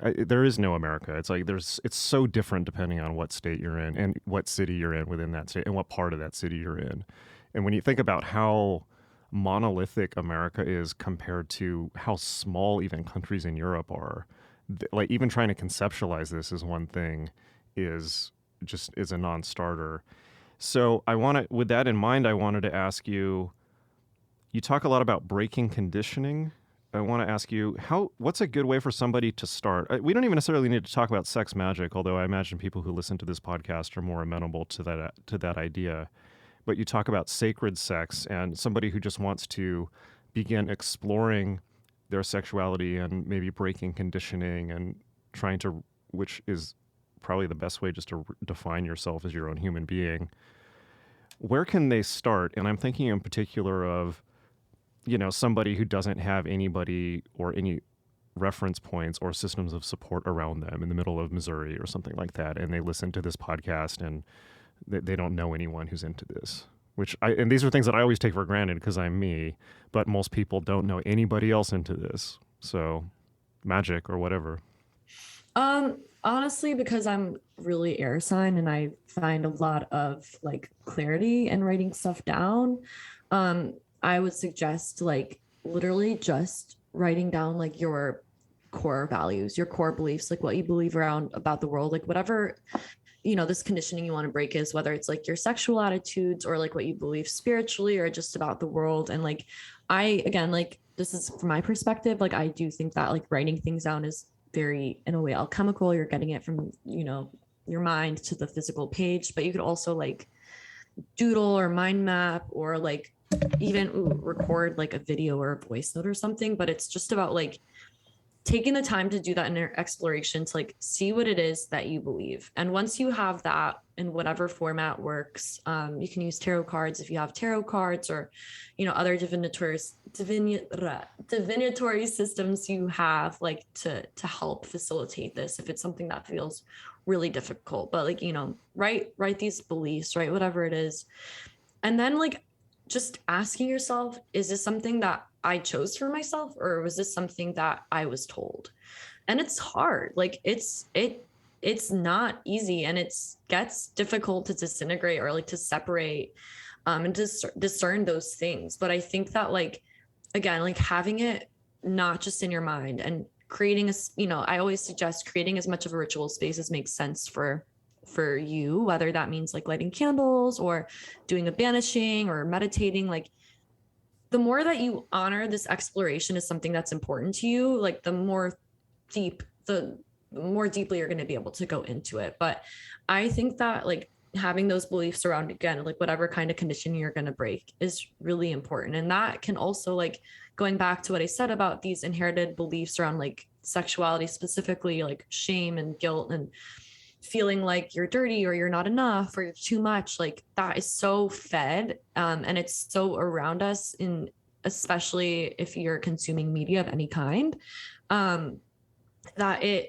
there is no America. It's like it's so different depending on what state you're in and what city you're in within that state and what part of that city you're in. And when you think about how monolithic America is compared to how small even countries in Europe are, like even trying to conceptualize this as one thing is a non-starter. So with that in mind, I wanted to ask you, you talk a lot about breaking conditioning. I want to ask you, what's a good way for somebody to start? We don't even necessarily need to talk about sex magic, although I imagine people who listen to this podcast are more amenable to that idea. But you talk about sacred sex, and somebody who just wants to begin exploring their sexuality and maybe breaking conditioning and trying to, which is probably the best way just to define yourself as your own human being. Where can they start? And I'm thinking in particular of, you know, somebody who doesn't have anybody or any reference points or systems of support around them in the middle of Missouri or something like that, and they listen to this podcast and they don't know anyone who's into this. And these are things that I always take for granted because I'm me, but most people don't know anybody else into this. So, magic or whatever. Honestly, because I'm really air sign and I find a lot of like clarity in writing stuff down, I would suggest like literally just writing down like your core values, your core beliefs, like what you believe about the world, like whatever, you know, this conditioning you want to break is, whether it's like your sexual attitudes or like what you believe spiritually or just about the world. And like, again, like this is from my perspective, like I do think that like writing things down is very, in a way, alchemical. You're getting it from, you know, your mind to the physical page, but you could also like doodle or mind map or like even record like a video or a voice note or something. But it's just about like taking the time to do that inner exploration to like see what it is that you believe. And once you have that in whatever format works, you can use tarot cards if you have tarot cards, or, you know, other divinatory systems you have, like to help facilitate this if it's something that feels really difficult. But like, you know, write these beliefs, right? Whatever it is. And then like just asking yourself, is this something that I chose for myself, or was this something that I was told? And it's hard. Like it's not easy, and it gets difficult to disintegrate or like to separate and discern those things. But I think that like, again, like having it not just in your mind and creating I always suggest creating as much of a ritual space as makes sense for you, whether that means like lighting candles or doing a banishing or meditating. Like the more that you honor this exploration as something that's important to you, like the more deeply you're going to be able to go into it. But I think that like having those beliefs around, again, like whatever kind of conditioning you're going to break is really important. And that can also, like, going back to what I said about these inherited beliefs around like sexuality, specifically like shame and guilt and feeling like you're dirty or you're not enough or you're too much, like that is so fed and it's so around us, in especially if you're consuming media of any kind, that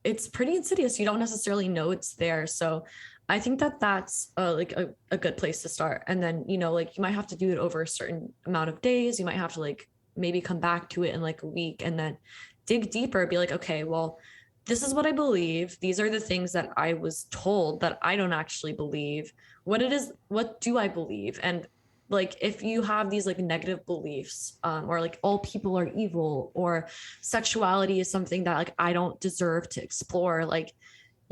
it's pretty insidious. You don't necessarily know it's there. So I think that that's like a good place to start. And then, like you might have to do it over a certain amount of days. You might have to like maybe come back to it in like a week and then dig deeper, be like, okay, well, this is what I believe. These are the things that I was told that I don't actually believe. What do I believe? And like, if you have these like negative beliefs, or like all people are evil, or sexuality is something that like I don't deserve to explore, like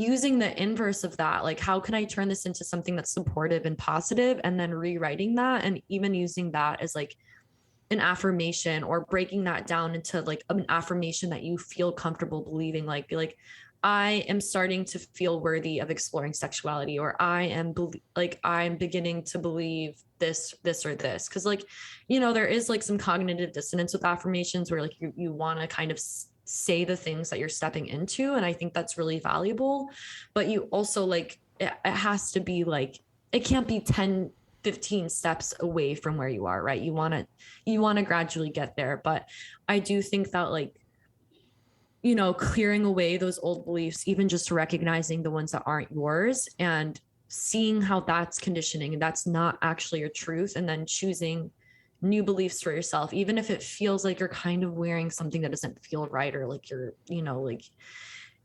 using the inverse of that, like how can I turn this into something that's supportive and positive, and then rewriting that, and even using that as like an affirmation, or breaking that down into like an affirmation that you feel comfortable believing, like be like, I am starting to feel worthy of exploring sexuality, or I'm beginning to believe this or this. Cause like, there is like some cognitive dissonance with affirmations where like you want to kind of say the things that you're stepping into. And I think that's really valuable, but you also like, it has to be like, it can't be 10, 15 steps away from where you are, right? You want to gradually get there. But I do think that like, clearing away those old beliefs, even just recognizing the ones that aren't yours and seeing how that's conditioning and that's not actually your truth, and then choosing new beliefs for yourself, even if it feels like you're kind of wearing something that doesn't feel right, or like you're, like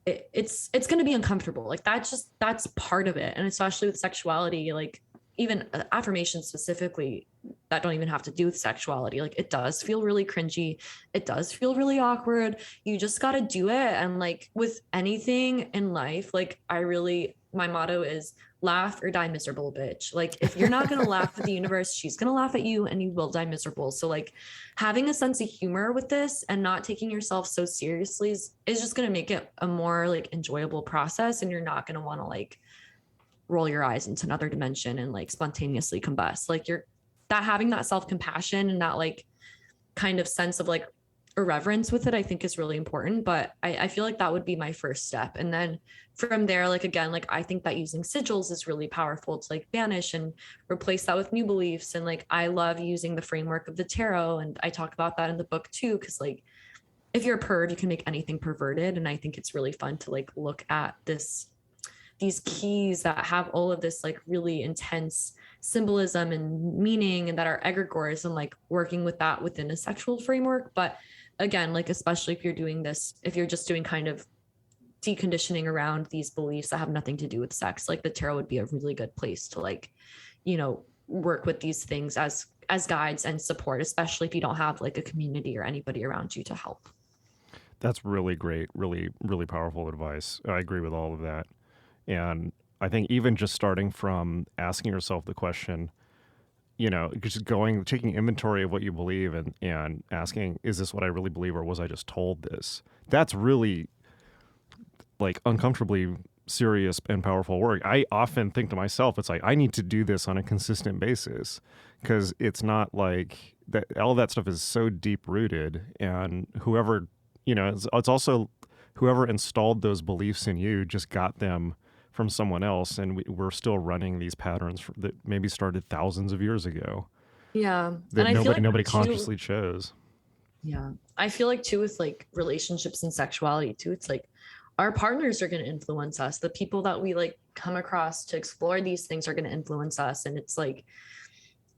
it's going to be uncomfortable. Like that's part of it. And especially with sexuality, like even affirmations specifically that don't even have to do with sexuality, like it does feel really cringy, it does feel really awkward. You just got to do it. And like with anything in life, like my motto is laugh or die miserable, bitch. Like if you're not going to laugh at the universe, she's going to laugh at you and you will die miserable. So like having a sense of humor with this and not taking yourself so seriously is just going to make it a more like enjoyable process. And you're not going to want to like roll your eyes into another dimension and like spontaneously combust. Like having that self-compassion and that like kind of sense of like irreverence with it, I think is really important. But I feel like that would be my first step. And then from there, like, again, like I think that using sigils is really powerful to like banish and replace that with new beliefs. And like, I love using the framework of the tarot. And I talk about that in the book too. Cause like, if you're a perv, you can make anything perverted. And I think it's really fun to like look at these keys that have all of this like really intense symbolism and meaning, and that are egregores, and like working with that within a sexual framework. But again, like especially if you're just doing kind of deconditioning around these beliefs that have nothing to do with sex, like the tarot would be a really good place to like, work with these things as guides and support, especially if you don't have like a community or anybody around you to help. That's really great, really, really powerful advice. I agree with all of that. And I think even just starting from asking yourself the question, just taking inventory of what you believe and asking, is this what I really believe, or was I just told this? That's really like uncomfortably serious and powerful work. I often think to myself, it's like, I need to do this on a consistent basis, because it's not like that. All that stuff is so deep rooted, and whoever, it's also whoever installed those beliefs in you just got them from someone else, and we're still running these patterns that maybe started thousands of years ago. Yeah, that and nobody consciously chose. Yeah, I feel like too with like relationships and sexuality too. It's like our partners are going to influence us. The people that we like come across to explore these things are going to influence us, and it's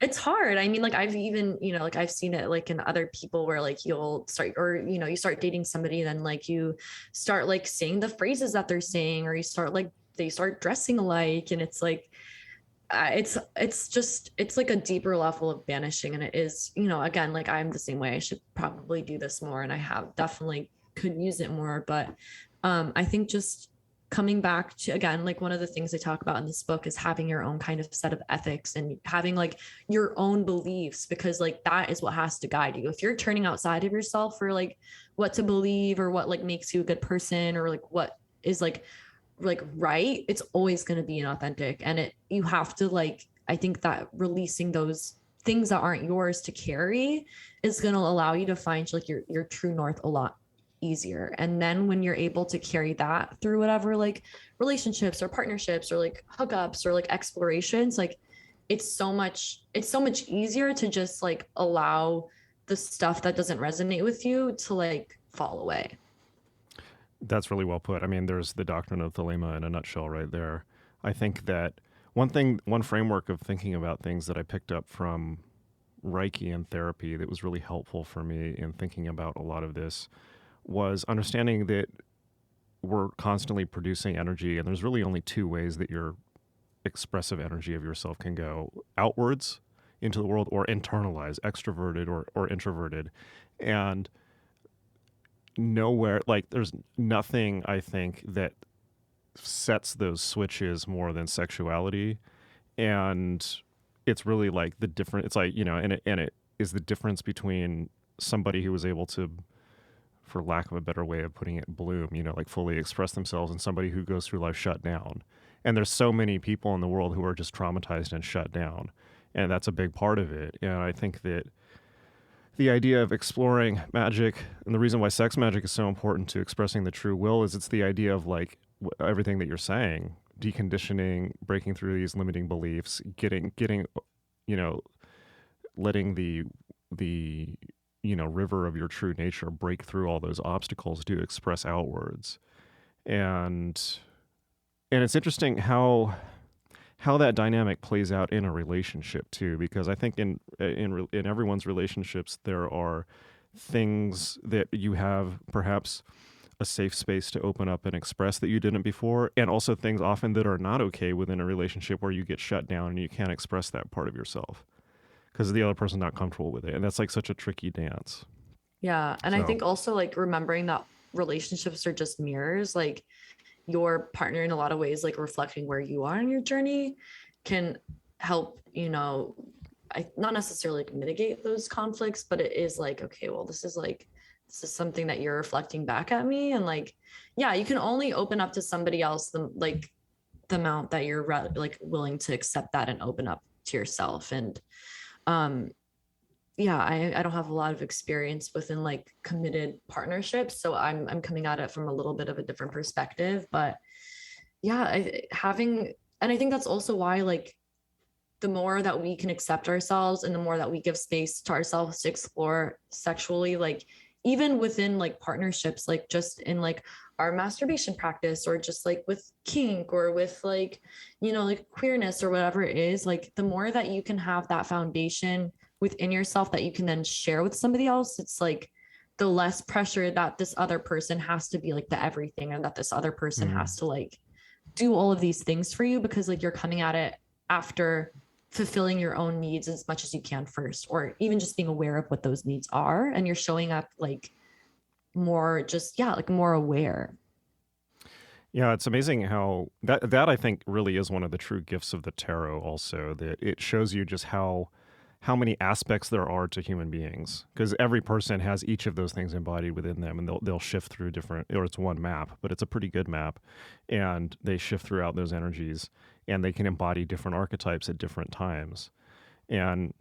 it's hard. I mean, like I've even, like I've seen it like in other people where like you'll start, or, you start dating somebody, then like you start like saying the phrases that they're saying, or you start like, they start dressing alike. And it's like, it's like a deeper level of banishing. And it is, again, like I'm the same way. I should probably do this more. And I have definitely could use it more. But I think just coming back to, again, like one of the things I talk about in this book is having your own kind of set of ethics and having like your own beliefs, because like that is what has to guide you. If you're turning outside of yourself for like what to believe or what like makes you a good person, or like what is like right, it's always going to be inauthentic. And you have to like, I think that releasing those things that aren't yours to carry is going to allow you to find like your true north a lot easier. And then when you're able to carry that through whatever like relationships or partnerships or like hookups or like explorations, like it's so much easier to just like allow the stuff that doesn't resonate with you to like fall away. That's really well put. I mean, there's the doctrine of thelema in a nutshell right there. I think that one framework of thinking about things that I picked up from Reiki and therapy that was really helpful for me in thinking about a lot of this was understanding that we're constantly producing energy, and there's really only two ways that your expressive energy of yourself can go: outwards into the world, or internalized, extroverted or introverted. And nowhere, like there's nothing I think that sets those switches more than sexuality. And it's really like the different, it's like, and it is the difference between somebody who was able to, for lack of a better way of putting it, bloom, like fully express themselves, and somebody who goes through life shut down. And there's so many people in the world who are just traumatized and shut down, and that's a big part of it. And I think that the idea of exploring magic, and the reason why sex magic is so important to expressing the true will, is it's the idea of like everything that you're saying, deconditioning, breaking through these limiting beliefs, getting, letting the river of your true nature break through all those obstacles to express outwards. And it's interesting how that dynamic plays out in a relationship too, because I think in everyone's relationships there are things that you have perhaps a safe space to open up and express that you didn't before, and also things often that are not okay within a relationship where you get shut down and you can't express that part of yourself because the other person's not comfortable with it. And that's like such a tricky dance. Yeah. And I think also like remembering that relationships are just mirrors, like your partner in a lot of ways, like reflecting where you are in your journey can help, not necessarily like mitigate those conflicts, but it is like, okay, well, this is something that you're reflecting back at me. And like, yeah, you can only open up to somebody else the amount that you're like willing to accept that and open up to yourself. And yeah, I don't have a lot of experience within like committed partnerships, so I'm coming at it from a little bit of a different perspective. But yeah, I think that's also why like the more that we can accept ourselves and the more that we give space to ourselves to explore sexually, like even within like partnerships, like just in like our masturbation practice, or just like with kink, or with like, like queerness or whatever it is, like the more that you can have that foundation within yourself that you can then share with somebody else, it's like the less pressure that this other person has to be like the everything, and that this other person has to like do all of these things for you, because like you're coming at it after fulfilling your own needs as much as you can first, or even just being aware of what those needs are, and you're showing up like more just like more aware. Yeah, it's amazing how that I think really is one of the true gifts of the tarot also, that it shows you just how many aspects there are to human beings, because every person has each of those things embodied within them, and they'll shift through different, or it's one map, but it's a pretty good map, and they shift throughout those energies, and they can embody different archetypes at different times. And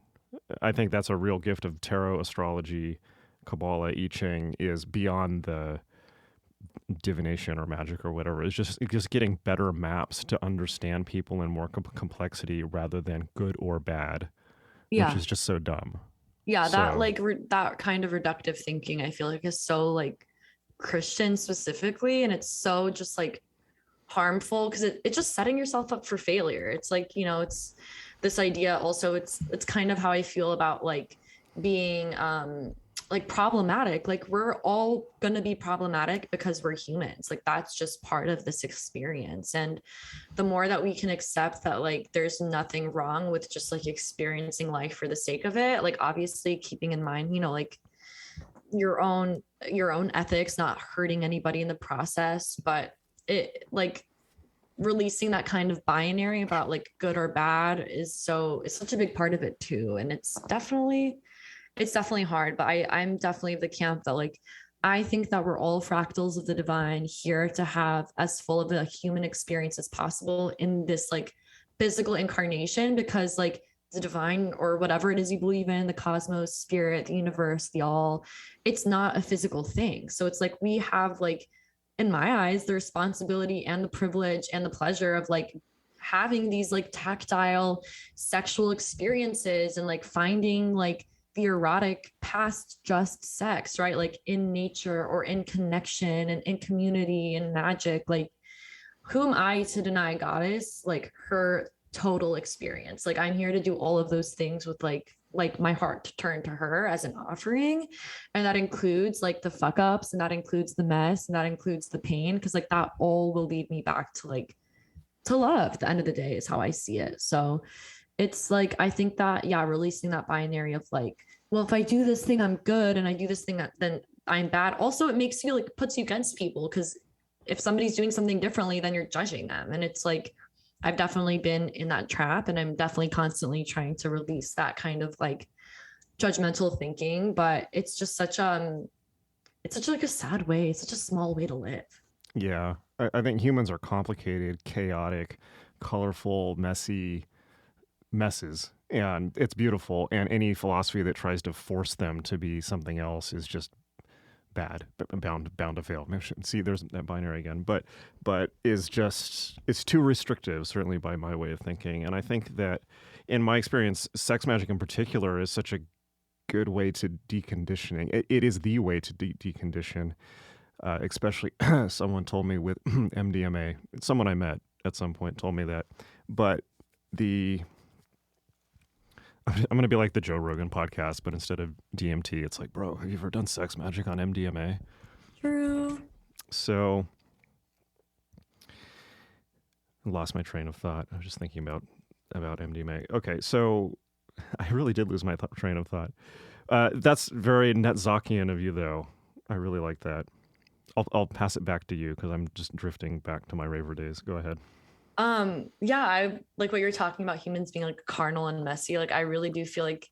I think that's a real gift of tarot, astrology, Kabbalah, I Ching, is beyond the divination or magic or whatever. It's just getting better maps to understand people in more complexity rather than good or bad. Yeah. Which is just so dumb. Yeah, that like that kind of reductive thinking, I feel like is so like Christian specifically, and it's so just like harmful because it's just setting yourself up for failure. It's like, it's this idea also, it's kind of how I feel about like being like problematic. Like we're all going to be problematic because we're humans. Like that's just part of this experience. And the more that we can accept that like there's nothing wrong with just like experiencing life for the sake of it, like obviously keeping in mind, like your own ethics, not hurting anybody in the process, but it like releasing that kind of binary about like good or bad is such a big part of it too. And it's definitely hard, but I'm definitely of the camp that like I think that we're all fractals of the divine, here to have as full of a human experience as possible in this like physical incarnation, because like the divine or whatever it is you believe in, the cosmos, spirit, the universe, the all, it's not a physical thing. So it's like we have like, in my eyes, the responsibility and the privilege and the pleasure of like having these like tactile sexual experiences and like finding like the erotic past just sex, right? Like in nature or in connection and in community and magic. Like who am I to deny goddess like her total experience? Like I'm here to do all of those things with like my heart to turn to her as an offering. And that includes like the fuck ups, and that includes the mess, and that includes the pain, because like that all will lead me back to like to love at the end of the day is how I see it. So it's like I think that, yeah, releasing that binary of like, well, if I do this thing I'm good, and I do this thing then I'm bad. Also it makes you like, puts you against people, because if somebody's doing something differently then you're judging them. And it's like I've definitely been in that trap, and I'm definitely constantly trying to release that kind of like judgmental thinking. But it's just such it's such like a sad way, it's such a small way to live. Yeah, I think humans are complicated, chaotic, colorful, messy messes, and it's beautiful. And any philosophy that tries to force them to be something else is just bad, bound to fail. See, there's that binary again, but is just, it's too restrictive, certainly by my way of thinking. And I think that, in my experience, sex magic in particular is such a good way to deconditioning. It is the way to decondition. Especially, someone told me with MDMA. Someone I met at some point told me that. But I'm going to be like the Joe Rogan podcast, but instead of DMT, it's like, bro, have you ever done sex magic on MDMA? True. So I lost my train of thought. I was just thinking about MDMA. Okay, so I really did lose my train of thought. That's very Netzakian of you, though. I really like that. I'll pass it back to you because I'm just drifting back to my raver days. Go ahead. Yeah, I like what you're talking about, humans being like carnal and messy. Like I really do feel like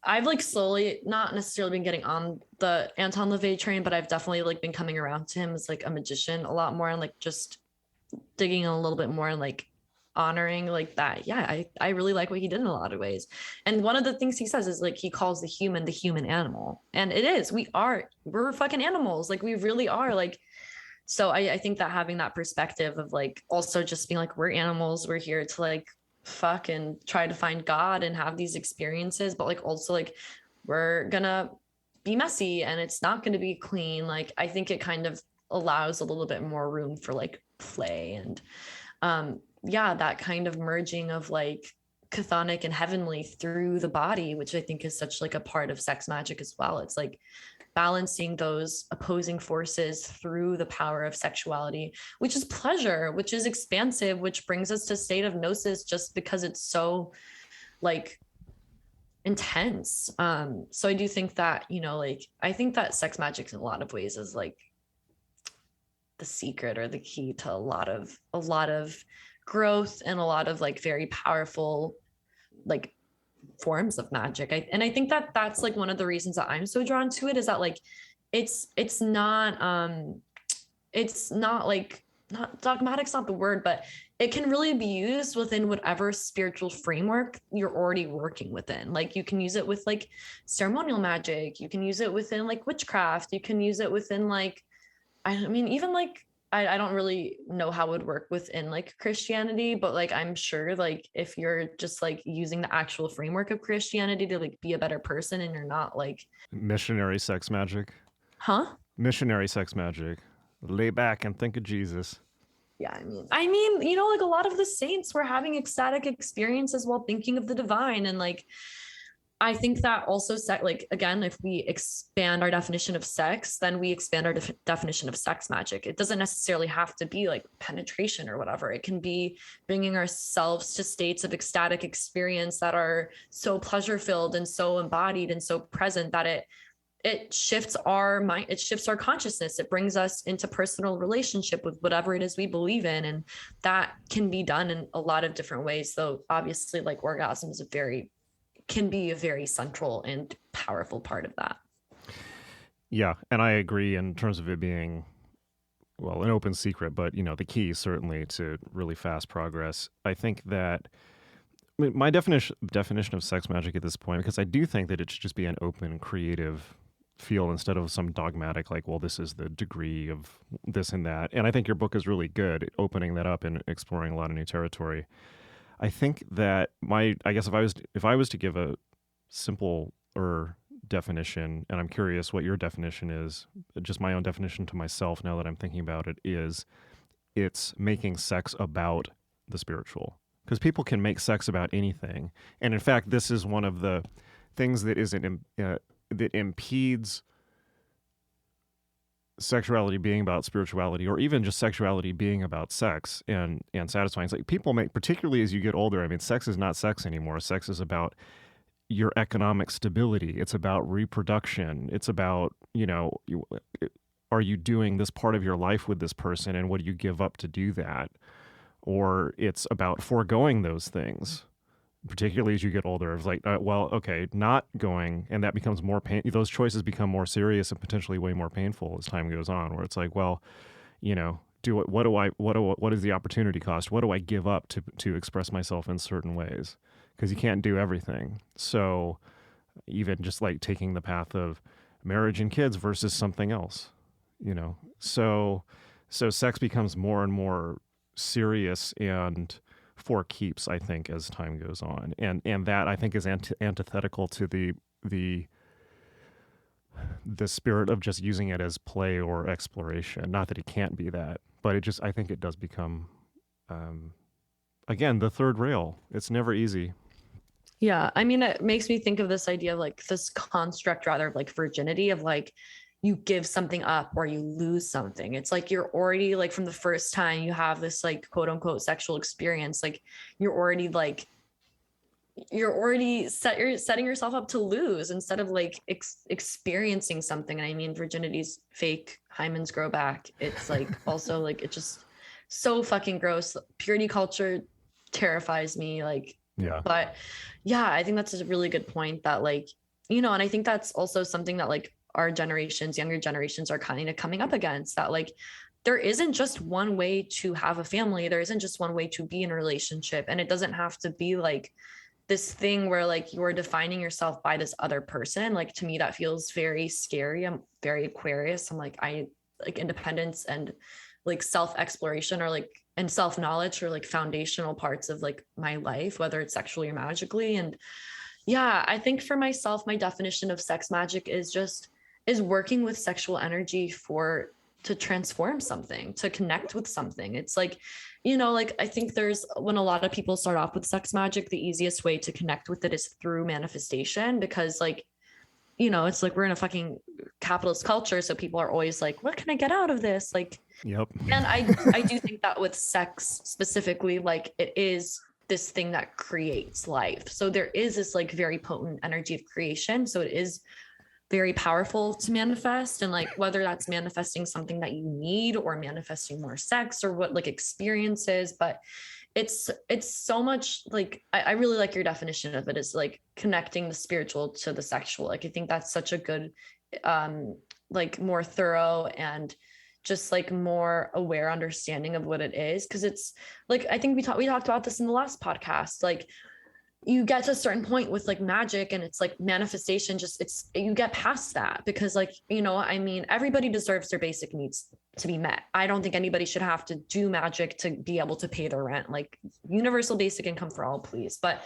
I've like slowly not necessarily been getting on the Anton LaVey train, but I've definitely like been coming around to him as like a magician a lot more, and like just digging a little bit more and like honoring like that. Yeah, I really like what he did in a lot of ways. And one of the things he says is like he calls the human animal. And it is, we're fucking animals. Like we really are. Like, so I think that having that perspective of like also just being like, we're animals, we're here to like fuck and try to find God and have these experiences, but like also like we're gonna be messy and it's not gonna be clean. Like I think it kind of allows a little bit more room for like play and yeah, that kind of merging of like chthonic and heavenly through the body, which I think is such like a part of sex magic as well. It's like balancing those opposing forces through the power of sexuality, which is pleasure, which is expansive, which brings us to state of gnosis just because it's so like intense. So I do think that, like I think that sex magic in a lot of ways is like the secret or the key to a lot of growth and a lot of like very powerful like forms of magic. I think that that's like one of the reasons that I'm so drawn to it, is that like it's not like, not dogmatic's not the word, but it can really be used within whatever spiritual framework you're already working within. Like you can use it with like ceremonial magic, you can use it within like witchcraft, you can use it within like, I mean, even like, I don't really know how it would work within like Christianity, but like, I'm sure like if you're just like using the actual framework of Christianity to like be a better person and you're not like. Missionary sex magic. Huh? Missionary sex magic. Lay back and think of Jesus. Yeah, I mean, you know, like a lot of the saints were having ecstatic experiences while thinking of the divine. And like, I think that also like, again, if we expand our definition of sex, then we expand our definition of sex magic. It doesn't necessarily have to be like penetration or whatever. It can be bringing ourselves to states of ecstatic experience that are so pleasure filled and so embodied and so present that it shifts our mind, it shifts our consciousness, it brings us into personal relationship with whatever it is we believe in. And that can be done in a lot of different ways, though obviously like orgasm is can be a very central and powerful part of that. Yeah, and I agree in terms of it being, well, an open secret, but you know, the key certainly to really fast progress. I think that my definition of sex magic at this point, because I do think that it should just be an open, creative feel instead of some dogmatic, like, well, this is the degree of this and that. And I think your book is really good at opening that up and exploring a lot of new territory. I think that I guess if I was to give a simple or definition, and I'm curious what your definition is, just my own definition to myself now that I'm thinking about it, is it's making sex about the spiritual. Because people can make sex about anything. And in fact, this is one of the things that that impedes sexuality being about spirituality, or even just sexuality being about sex and satisfying. It's like people make, particularly as you get older, I mean, sex is not sex anymore. Sex is about your economic stability. It's about reproduction. It's about, you know, are you doing this part of your life with this person, and what do you give up to do that? Or it's about foregoing those things, particularly as you get older. It's like, well, okay, not going, and that becomes more pain. Those choices become more serious and potentially way more painful as time goes on. Where it's like, well, you know, what is the opportunity cost? What do I give up to express myself in certain ways? Because you can't do everything. So even just like taking the path of marriage and kids versus something else, you know. So sex becomes more and more serious and for keeps, I think, as time goes on, and that I think is antithetical to the spirit of just using it as play or exploration. Not that it can't be that, but I think it does become, again, the third rail. It's never easy. Yeah, I mean, it makes me think of this idea of like this construct, rather, of like virginity, of like you give something up or you lose something. It's like you're already like, from the first time you have this like quote unquote sexual experience, like you're already setting yourself up to lose instead of like experiencing something. And I mean, virginity's fake, hymens grow back. It's like also like, it's just so fucking gross. Purity culture terrifies me. Like, yeah. But yeah, I think that's a really good point that like, you know, and I think that's also something that like our generations, younger generations, are kind of coming up against, that like there isn't just one way to have a family. There isn't just one way to be in a relationship. And it doesn't have to be like this thing where like you're defining yourself by this other person. Like, to me, that feels very scary. I'm very Aquarius. I'm like, I like independence and like self-exploration or like, and self-knowledge are like foundational parts of like my life, whether it's sexually or magically. And yeah, I think for myself, my definition of sex magic is working with sexual energy to transform something, to connect with something. It's like, you know, like I think when a lot of people start off with sex magic, the easiest way to connect with it is through manifestation, because like, you know, it's like we're in a fucking capitalist culture. So people are always like, what can I get out of this? Like, yep. And I do think that with sex specifically, like it is this thing that creates life. So there is this like very potent energy of creation. So it is very powerful to manifest, and like whether that's manifesting something that you need or manifesting more sex or what like experiences, but it's so much like I really like your definition of it, is like connecting the spiritual to the sexual. Like I think that's such a good like more thorough and just like more aware understanding of what it is. Because it's like, I think we talked about this in the last podcast, like you get to a certain point with like magic and it's like manifestation, you get past that, because like, you know, I mean, everybody deserves their basic needs to be met. I don't think anybody should have to do magic to be able to pay their rent. Like universal basic income for all, please. But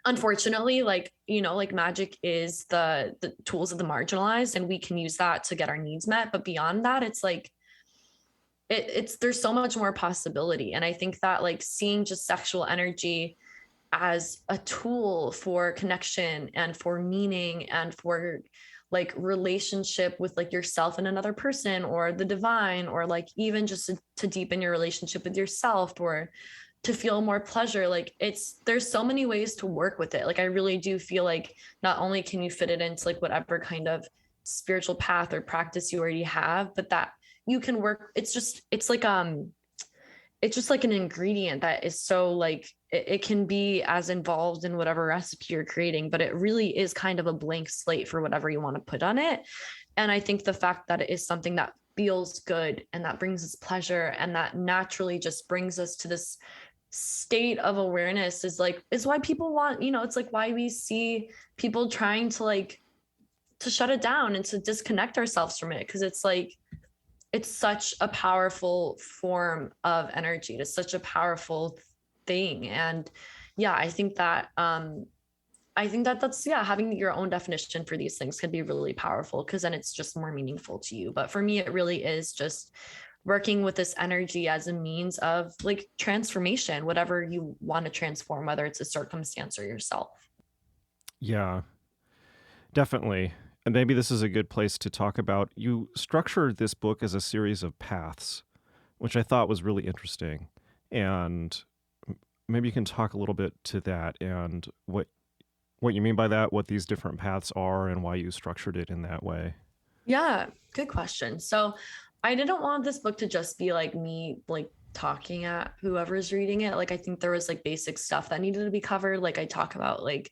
unfortunately, like, you know, like magic is the tools of the marginalized, and we can use that to get our needs met. But beyond that, it's like, it's there's so much more possibility. And I think that like seeing just sexual energy as a tool for connection and for meaning and for like relationship with like yourself and another person or the divine, or like even just to deepen your relationship with yourself or to feel more pleasure. Like there's so many ways to work with it. Like I really do feel like not only can you fit it into like whatever kind of spiritual path or practice you already have, but that you can work. It's just like an ingredient that is so like it can be as involved in whatever recipe you're creating, but it really is kind of a blank slate for whatever you want to put on it. And I think the fact that it is something that feels good and that brings us pleasure and that naturally just brings us to this state of awareness is why people want, it's like why we see people trying to shut it down and to disconnect ourselves from it, because it's such a powerful form of energy. It's such a powerful thing. And yeah, I think that that's having your own definition for these things can be really powerful, because then it's just more meaningful to you. But for me, it really is just working with this energy as a means of like transformation, whatever you want to transform, whether it's a circumstance or yourself. Yeah, definitely. And maybe this is a good place to talk about, you structured this book as a series of paths, which I thought was really interesting. And maybe you can talk a little bit to that and what you mean by that, what these different paths are and why you structured it in that way. Yeah, good question. So I didn't want this book to just be like me, like talking at whoever's reading it. Like, I think there was like basic stuff that needed to be covered. Like I talk about like,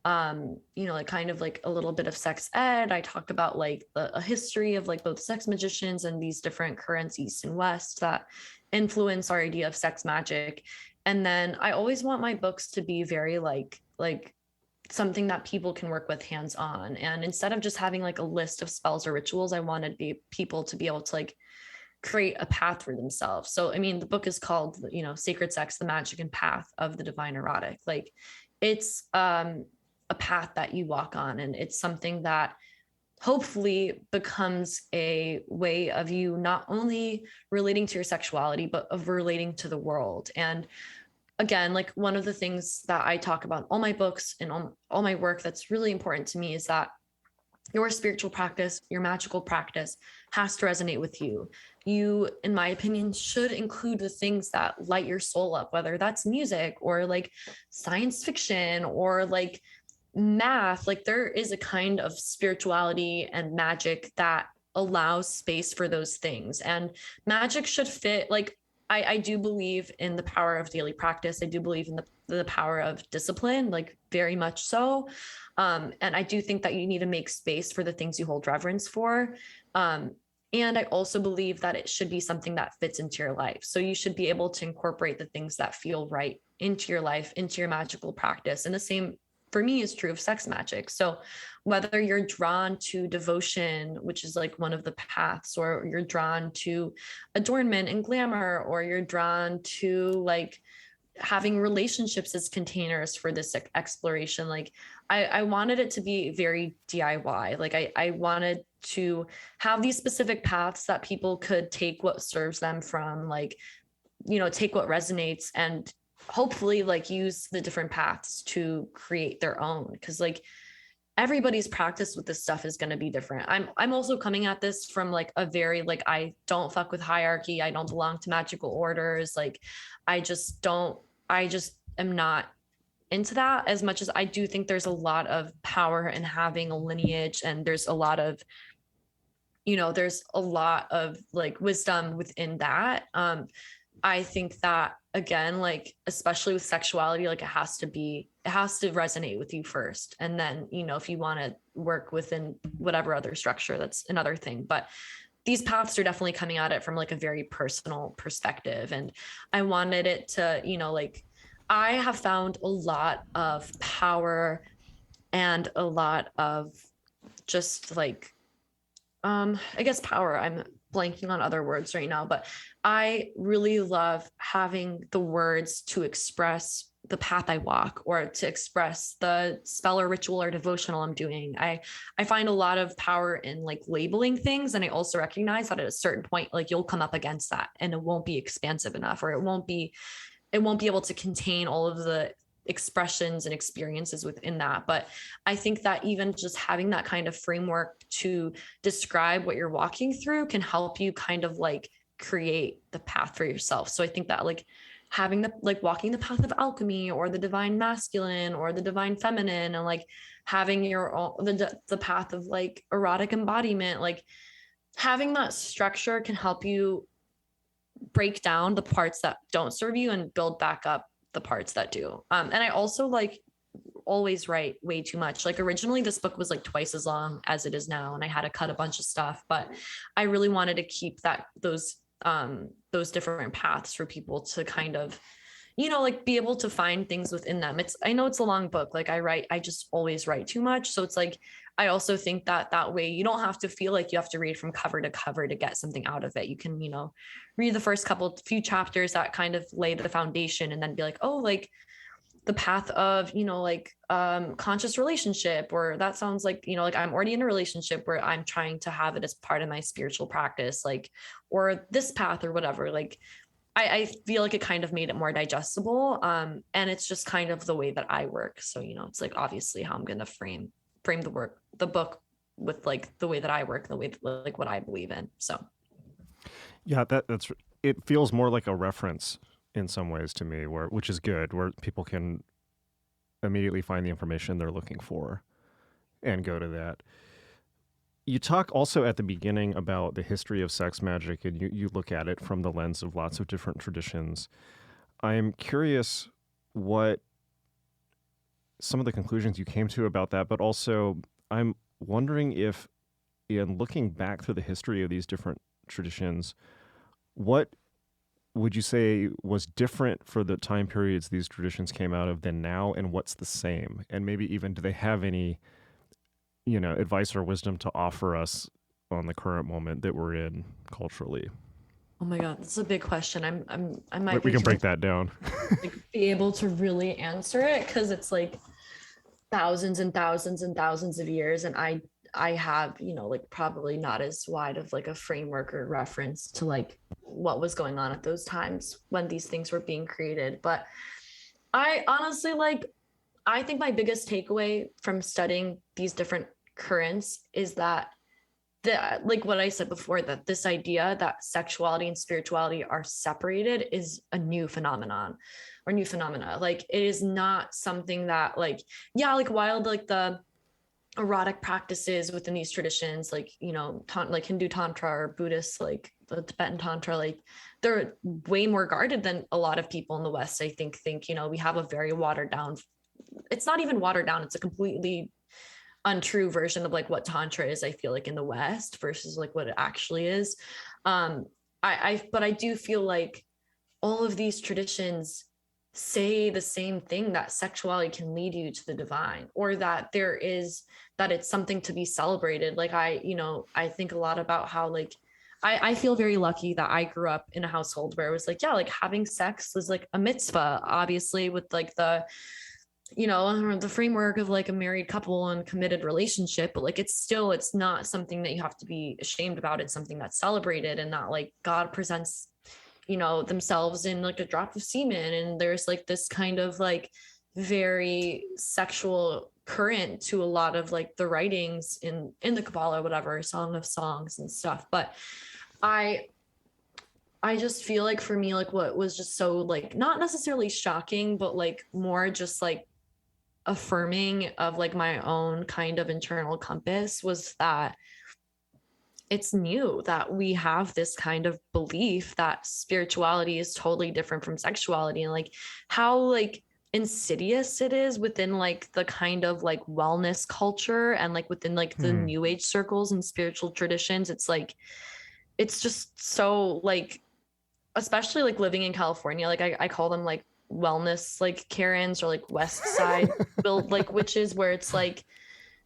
like kind of like a little bit of sex ed. I talk about like a history of like both sex magicians and these different currents, East and West, that influence our idea of sex magic. And then I always want my books to be very like something that people can work with hands on. And instead of just having like a list of spells or rituals, I wanted people to be able to like create a path for themselves. So, I mean, the book is called, Sacred Sex, the Magick and Path of the Divine Erotic. Like it's a path that you walk on, and it's something that hopefully becomes a way of you not only relating to your sexuality, but of relating to the world. And again, like one of the things that I talk about in all my books and all my work that's really important to me is that your spiritual practice, your magical practice has to resonate with you. You, in my opinion, should include the things that light your soul up, whether that's music or like science fiction or like math. Like there is a kind of spirituality and magic that allows space for those things. And magic should fit, like, I do believe in the power of daily practice. I do believe in the power of discipline, like very much so. And I do think that you need to make space for the things you hold reverence for. And I also believe that it should be something that fits into your life. So you should be able to incorporate the things that feel right into your life, into your magical practice. And the same for me is true of sex magic. So whether you're drawn to devotion, which is like one of the paths, or you're drawn to adornment and glamour, or you're drawn to like having relationships as containers for this exploration, like I wanted it to be very DIY. Like I wanted to have these specific paths that people could take what serves them from, like, take what resonates and hopefully like use the different paths to create their own. Because like everybody's practice with this stuff is going to be different. I'm also coming at this from like a very like, I don't fuck with hierarchy. I don't belong to magical orders. Like I just am not into that as much as I do think there's a lot of power in having a lineage, and there's a lot of like wisdom within that. I think that again, like, especially with sexuality, like it has to resonate with you first. And then, if you want to work within whatever other structure, that's another thing. But these paths are definitely coming at it from like a very personal perspective. And I wanted it to, like, I have found a lot of power and a lot of just like, I guess power. I'm blanking on other words right now, but I really love having the words to express the path I walk, or to express the spell or ritual or devotional I'm doing. I find a lot of power in like labeling things. And I also recognize that at a certain point, like you'll come up against that and it won't be expansive enough, or it won't be able to contain all of the expressions and experiences within that. But I think that even just having that kind of framework to describe what you're walking through can help you kind of like create the path for yourself. So I think that like having the like walking the path of alchemy, or the divine masculine, or the divine feminine, and like having your own the path of like erotic embodiment, like having that structure can help you break down the parts that don't serve you and build back up the parts that do. And I also like always write way too much. Like originally this book was like twice as long as it is now, and I had to cut a bunch of stuff, but I really wanted to keep those different paths for people to kind of, you know, like be able to find things within them. I know it's a long book. Like I just always write too much. So it's like, I also think that way you don't have to feel like you have to read from cover to cover to get something out of it. You can, you know, read the first few chapters that kind of lay the foundation, and then be like, oh, like the path of, you know, like conscious relationship, or that sounds like, you know, like I'm already in a relationship where I'm trying to have it as part of my spiritual practice, like, or this path or whatever. Like I feel like it kind of made it more digestible. And it's just kind of the way that I work. So, you know, it's like obviously how I'm going to frame the book with like the way that I work, the way that, like what I believe in. So Yeah, that's it feels more like a reference in some ways to me, which is good, where people can immediately find the information they're looking for and go to that. You talk also at the beginning about the history of sex magic, and you look at it from the lens of lots of different traditions. I'm curious what some of the conclusions you came to about that, but also I'm wondering if, in looking back through the history of these different traditions, what would you say was different for the time periods these traditions came out of than now, and what's the same? And maybe even, do they have any, you know, advice or wisdom to offer us on the current moment that we're in culturally? oh my God, that's a big question. I might We be can break that down. like, be able to really answer it, because it's like thousands and thousands and thousands of years, and I have, you know, like probably not as wide of like a framework or reference to like what was going on at those times when these things were being created. But I honestly, like, I think my biggest takeaway from studying these different currents is that like what I said before, that this idea that sexuality and spirituality are separated is a new phenomenon, or new phenomena. Like it is not something that like, yeah, like while like the erotic practices within these traditions, like, you know, like Hindu tantra or Buddhist, like the Tibetan tantra, like they're way more guarded than a lot of people in the West, I think, you know, we have a very watered down, it's not even watered down, it's a completely untrue version of like what tantra is, I feel like, in the West versus like what it actually is. But I do feel like all of these traditions say the same thing, that sexuality can lead you to the divine, or that it's something to be celebrated. Like I think a lot about how like I feel very lucky that I grew up in a household where it was like, yeah, like having sex was like a mitzvah, obviously, with like the, you know, the framework of like a married couple and committed relationship, but like it's not something that you have to be ashamed about. It's something that's celebrated, and not like God presents, you know, themselves in like a drop of semen, and there's like this kind of like very sexual current to a lot of like the writings in the Kabbalah, whatever, Song of Songs and stuff. But I just feel like for me, like what was just so like not necessarily shocking, but like more just like affirming of like my own kind of internal compass was that it's new that we have this kind of belief that spirituality is totally different from sexuality, and like how like insidious it is within like the kind of like wellness culture and like within like the new age circles and spiritual traditions. It's like, it's just so like, especially like living in California, like I call them like wellness like Karens, or like West Side built like witches, where it's like,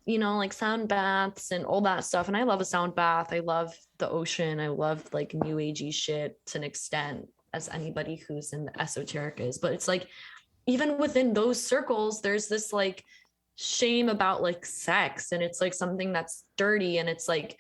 you know, like sound baths and all that stuff. And I love a sound bath. I love the ocean. I love like new agey shit to an extent, as anybody who's in the esoteric is. But it's like, even within those circles, there's this like shame about like sex, and it's like something that's dirty, and it's like,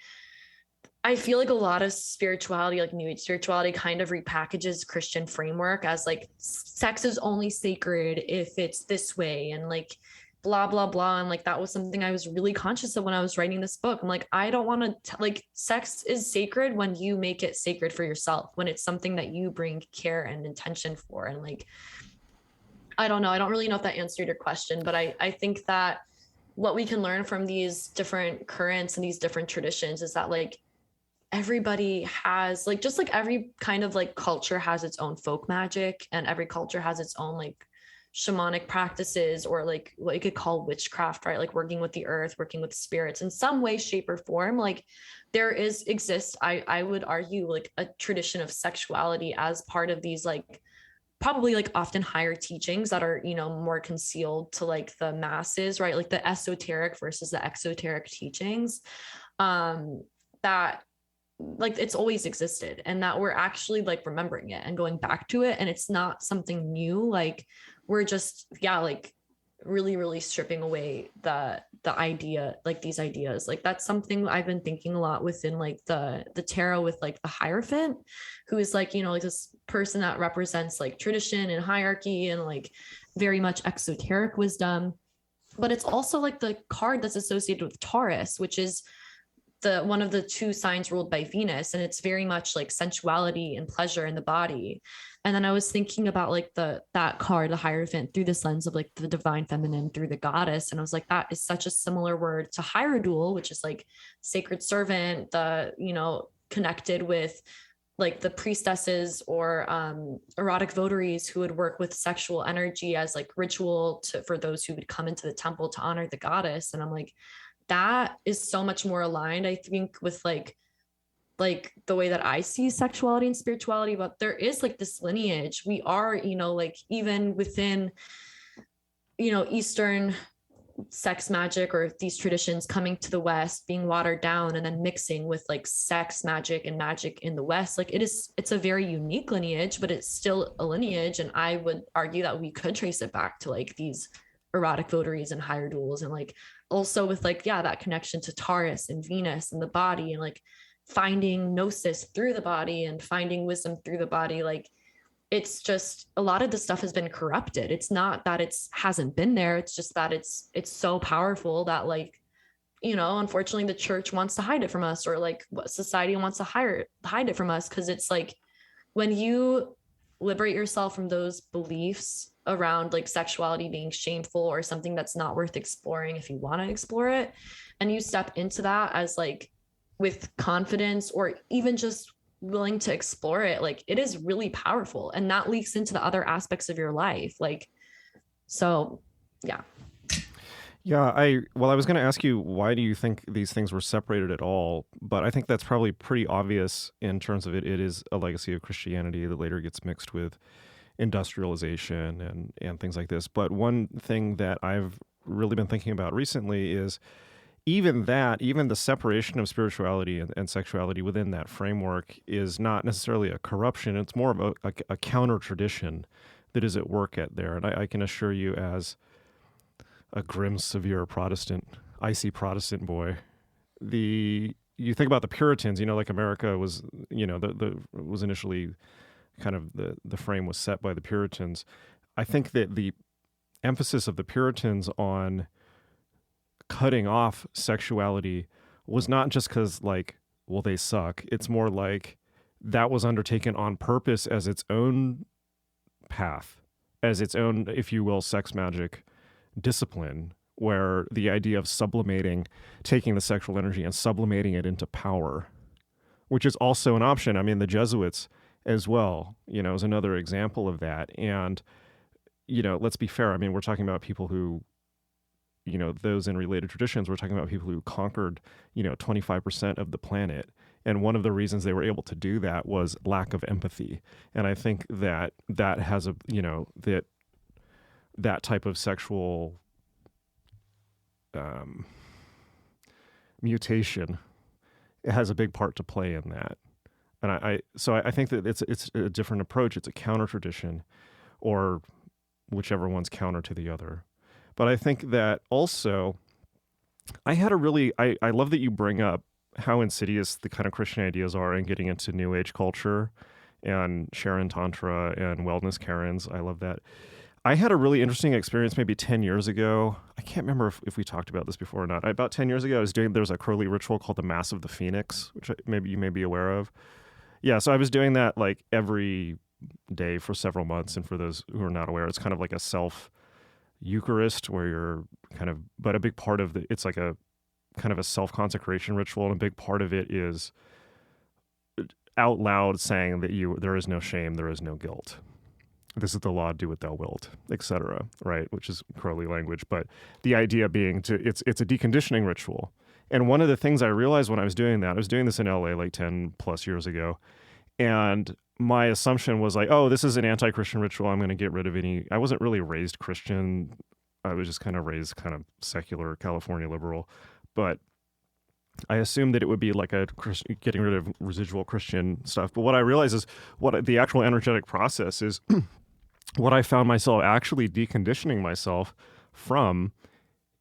I feel like a lot of spirituality, like New Age spirituality, kind of repackages Christian framework as like sex is only sacred if it's this way, and like blah blah blah. And like that was something I was really conscious of when I was writing this book. I'm like, I don't want to like, sex is sacred when you make it sacred for yourself, when it's something that you bring care and intention for. And like, I don't know, I don't really know if that answered your question, but I think that what we can learn from these different currents and these different traditions is that like everybody has like, just like every kind of like culture has its own folk magic, and every culture has its own like shamanic practices, or like what you could call witchcraft, right? Like working with the earth, working with spirits in some way, shape, or form. Like there exists, I would argue, like a tradition of sexuality as part of these like probably like often higher teachings that are, you know, more concealed to like the masses, right? Like the esoteric versus the exoteric teachings, that like it's always existed, and that we're actually like remembering it and going back to it, and it's not something new. Like we're just, yeah, like really really stripping away the idea, like these ideas. Like that's something I've been thinking a lot within like the tarot, with like the Hierophant, who is like, you know, like this person that represents like tradition and hierarchy and like very much exoteric wisdom. But it's also like the card that's associated with Taurus, which is the one of the two signs ruled by Venus, and it's very much like sensuality and pleasure in the body. And then I was thinking about like that card, the Hierophant, through this lens of like the divine feminine through the goddess, and I was like, that is such a similar word to Hierodule, which is like sacred servant, the, you know, connected with like the priestesses or erotic votaries who would work with sexual energy as like ritual for those who would come into the temple to honor the goddess. And I'm like, that is so much more aligned, I think, with like the way that I see sexuality and spirituality. But there is like this lineage. We are, you know, like even within, you know, Eastern sex magic or these traditions coming to the West, being watered down and then mixing with like sex magic and magic in the West. Like it's a very unique lineage, but it's still a lineage. And I would argue that we could trace it back to like these erotic votaries and hierodules, and like also with like, yeah, that connection to Taurus and Venus and the body, and like finding gnosis through the body and finding wisdom through the body. Like it's just a lot of the stuff has been corrupted. It's not that it's hasn't been there, it's just that it's so powerful that like, you know, unfortunately the church wants to hide it from us, or like what society wants to hide it from us. Because it's like when you liberate yourself from those beliefs around like sexuality being shameful or something that's not worth exploring if you want to explore it, and you step into that as like with confidence, or even just willing to explore it, like it is really powerful, and that leaks into the other aspects of your life. Like, so yeah. I was going to ask you, why do you think these things were separated at all? But I think that's probably pretty obvious in terms of it is a legacy of Christianity that later gets mixed with industrialization and things like this. But one thing that I've really been thinking about recently is even the separation of spirituality and sexuality within that framework is not necessarily a corruption. It's more of a counter tradition that is at work at there. And I can assure you, as a grim, severe Protestant, icy Protestant boy, you think about the Puritans, you know, like America was, you know, was initially kind of the frame was set by the Puritans. I think that the emphasis of the Puritans on cutting off sexuality was not just because, like, well, they suck. It's more like that was undertaken on purpose as its own path, as its own, if you will, sex magic discipline, where the idea of sublimating, taking the sexual energy and sublimating it into power, which is also an option. I mean, the Jesuits as well, you know, is another example of that. And, you know, let's be fair. I mean, we're talking about people who, you know, those in related traditions, we're talking about people who conquered, you know, 25% of the planet. And one of the reasons they were able to do that was lack of empathy. And I think that has a, you know, that type of sexual mutation, it has a big part to play in that. And so I think that it's a different approach. It's a counter tradition, or whichever one's counter to the other. But I think that also, I love that you bring up how insidious the kind of Christian ideas are in getting into New Age culture and Sharon Tantra and wellness Karens. I love that. I had a really interesting experience maybe 10 years ago. I can't remember if we talked about this before or not. About 10 years ago, there's a Crowley ritual called the Mass of the Phoenix, which maybe you may be aware of. Yeah, so I was doing that like every day for several months. And for those who are not aware, it's kind of like a self Eucharist where you're but a big part of it's like a kind of a self-consecration ritual. And a big part of it is out loud saying that there is no shame, there is no guilt. This is the law, do what thou wilt, etc. Right? Which is Crowley language. But the idea being it's a deconditioning ritual. And one of the things I realized when I was doing that, I was doing this in LA like 10 plus years ago. And my assumption was like, oh, this is an anti-Christian ritual. I'm going to get rid of I wasn't really raised Christian. I was just kind of raised kind of secular California liberal. But I assumed that it would be like getting rid of residual Christian stuff. But what I realized is what the actual energetic process is. What I found myself actually deconditioning myself from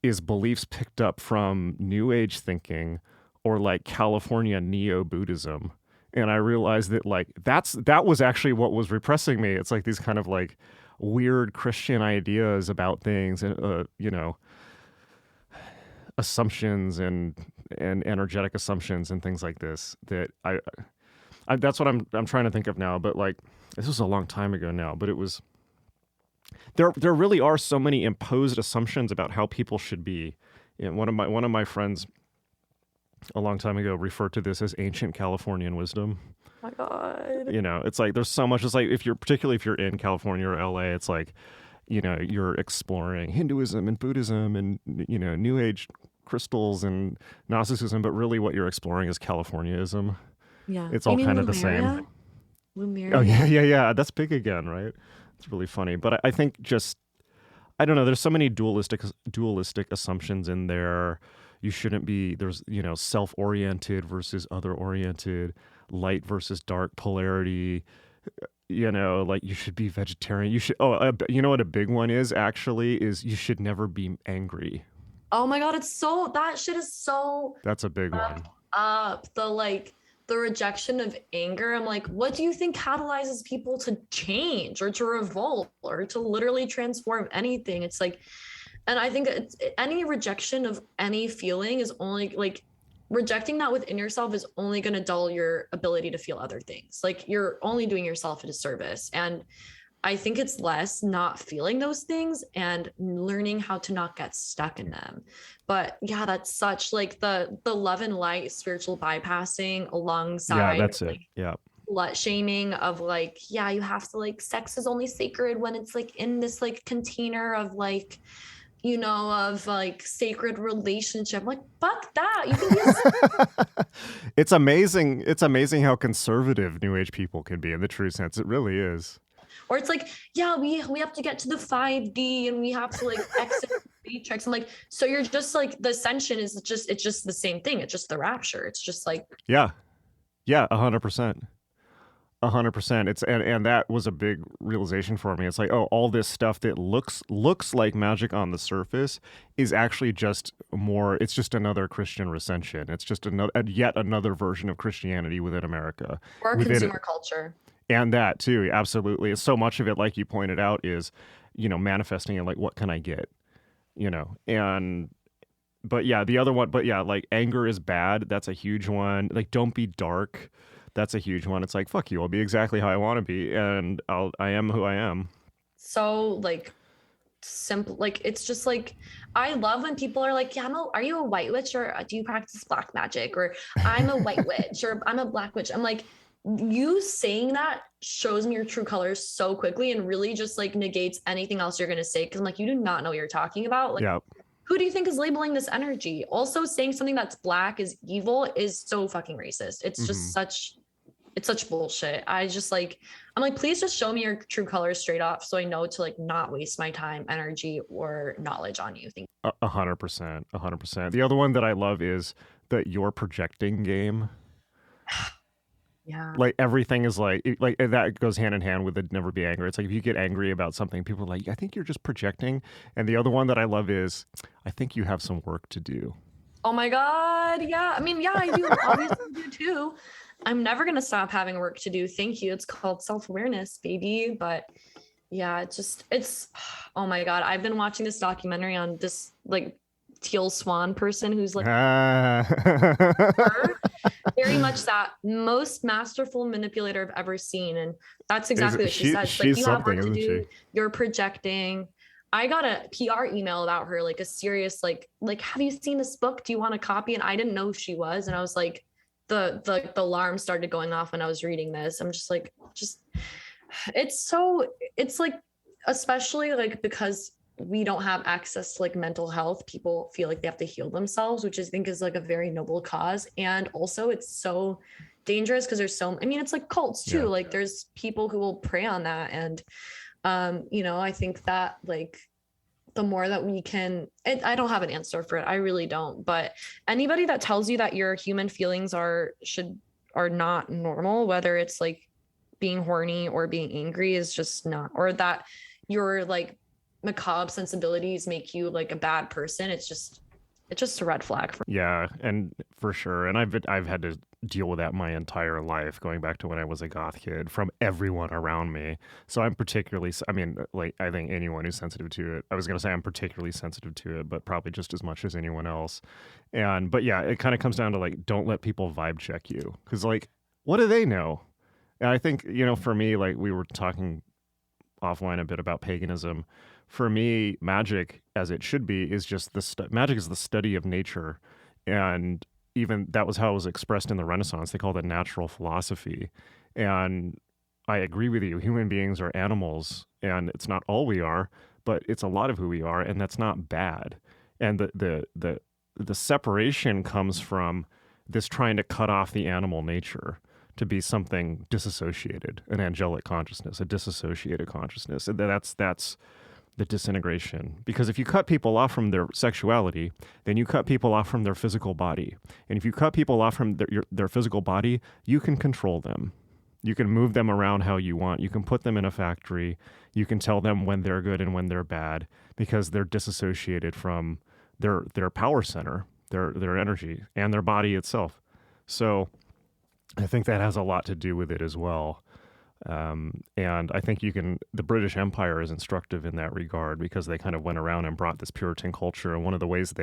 is beliefs picked up from New Age thinking or like California neo-Buddhism. And I realized that like that was actually what was repressing me. It's like these kind of like weird Christian ideas about things and, assumptions and energetic assumptions and things like this that I that's what I'm trying to think of now. But like, this was a long time ago now, but it was, there really are so many imposed assumptions about how people should be. And one of my friends a long time ago referred to this as ancient Californian wisdom. Oh my God. It's like there's so much. It's like particularly if you're in California or LA, it's like, you're exploring Hinduism and Buddhism and New Age crystals and Gnosticism, but really what you're exploring is Californianism. Yeah, it's all kind of the same. Lumeria. Oh yeah. That's big again, right? It's really funny, but I think I don't know. There's so many dualistic assumptions in there. You shouldn't be. There's self-oriented versus other-oriented, light versus dark polarity. Like you should be vegetarian. You should. Oh, you know what a big one is actually is you should never be angry. Oh my God, that shit is so. That's a big one. The rejection of anger. I'm like, what do you think catalyzes people to change or to revolt or to literally transform anything? It's like, and I think any rejection of any feeling is only like rejecting that within yourself is only going to dull your ability to feel other things. Like you're only doing yourself a disservice. And I think it's less not feeling those things and learning how to not get stuck in them. But yeah, that's such like the love and light spiritual bypassing alongside. Yeah, that's it. Yeah. Slut shaming of like, yeah, you have to like, sex is only sacred when it's like in this like container of like, of like sacred relationship. I'm like, fuck that. You can be It's amazing. It's amazing how conservative New Age people can be in the true sense. It really is. Or it's like, yeah, we have to get to the 5D and we have to like exit the matrix. I'm like, so you're just like, the ascension is it's just the same thing. It's just the rapture. It's just like. Yeah. 100%. 100%. It's and that was a big realization for me. It's like, oh, all this stuff that looks like magic on the surface is actually just more. It's just another Christian recension. It's just yet another version of Christianity within America, or consumer culture. And that too, absolutely. And so much of it, like you pointed out, is manifesting in like, what can I get, but yeah, the other one. But yeah, like anger is bad. That's a huge one. Like, don't be dark. That's a huge one. It's like, fuck you. I'll be exactly how I want to be. And I am who I am. So like simple, like, it's just like, I love when people are like, yeah, are you a white witch or do you practice black magic? Or I'm a white witch or I'm a black witch. I'm like, you saying that shows me your true colors so quickly and really just like negates anything else you're going to say. Cause I'm like, you do not know what you're talking about. Like, yeah. Who do you think is labeling this energy? Also saying something that's black is evil is so fucking racist. It's just such bullshit. I'm like, please just show me your true colors straight off so I know to like not waste my time, energy, or knowledge on you. 100%. 100%. The other one that I love is the you're projecting game. Yeah. Like everything is like that goes hand in hand with the never be angry. It's like if you get angry about something, people are like, I think you're just projecting. And the other one that I love is, I think you have some work to do. Oh my God. Yeah. I mean, yeah, I do. Obviously do too. I'm never going to stop having work to do. Thank you. It's called self-awareness, baby. But yeah, it's, oh my God. I've been watching this documentary on this like teal swan person who's like very much that most masterful manipulator I've ever seen. And that's exactly what she says. Like, you have work to do, you're projecting. I got a PR email about her, like a serious, like, have you seen this book? Do you want a copy? And I didn't know who she was. And I was like, the alarm started going off when I was reading this. I'm just like, it's like, especially like, because we don't have access to like mental health, people feel like they have to heal themselves, which I think is like a very noble cause. And also it's so dangerous because I mean, it's like cults too. Yeah. Like there's people who will prey on that. And, I think that like the more that we can, I don't have an answer for it. I really don't. But anybody that tells you that your human feelings are not normal, whether it's like being horny or being angry, is just not, or that your like macabre sensibilities make you like a bad person. It's just a red flag. Yeah, and for sure. And I've had to deal with that my entire life, going back to when I was a goth kid, from everyone around me. So I'm particularly, I mean, like, I think anyone who's sensitive to it, I was going to say I'm particularly sensitive to it, but probably just as much as anyone else. But yeah, it kind of comes down to like, don't let people vibe check you. Because like, what do they know? And I think, for me, like we were talking offline a bit about paganism. For me, magic, as it should be, is just magic is the study of nature. And even that was how it was expressed in the Renaissance. They called it natural philosophy. And I agree with you. Human beings are animals, and it's not all we are, but it's a lot of who we are, and that's not bad. And the separation comes from this trying to cut off the animal nature to be something disassociated, an angelic consciousness, a disassociated consciousness. And that's the disintegration. Because if you cut people off from their sexuality, then you cut people off from their physical body. And if you cut people off from their physical body, you can control them. You can move them around how you want. You can put them in a factory. You can tell them when they're good and when they're bad, because they're disassociated from their power center, their energy, and their body itself. So I think that has a lot to do with it as well. And I think the British Empire is instructive in that regard, because they kind of went around and brought this Puritan culture. And one of the ways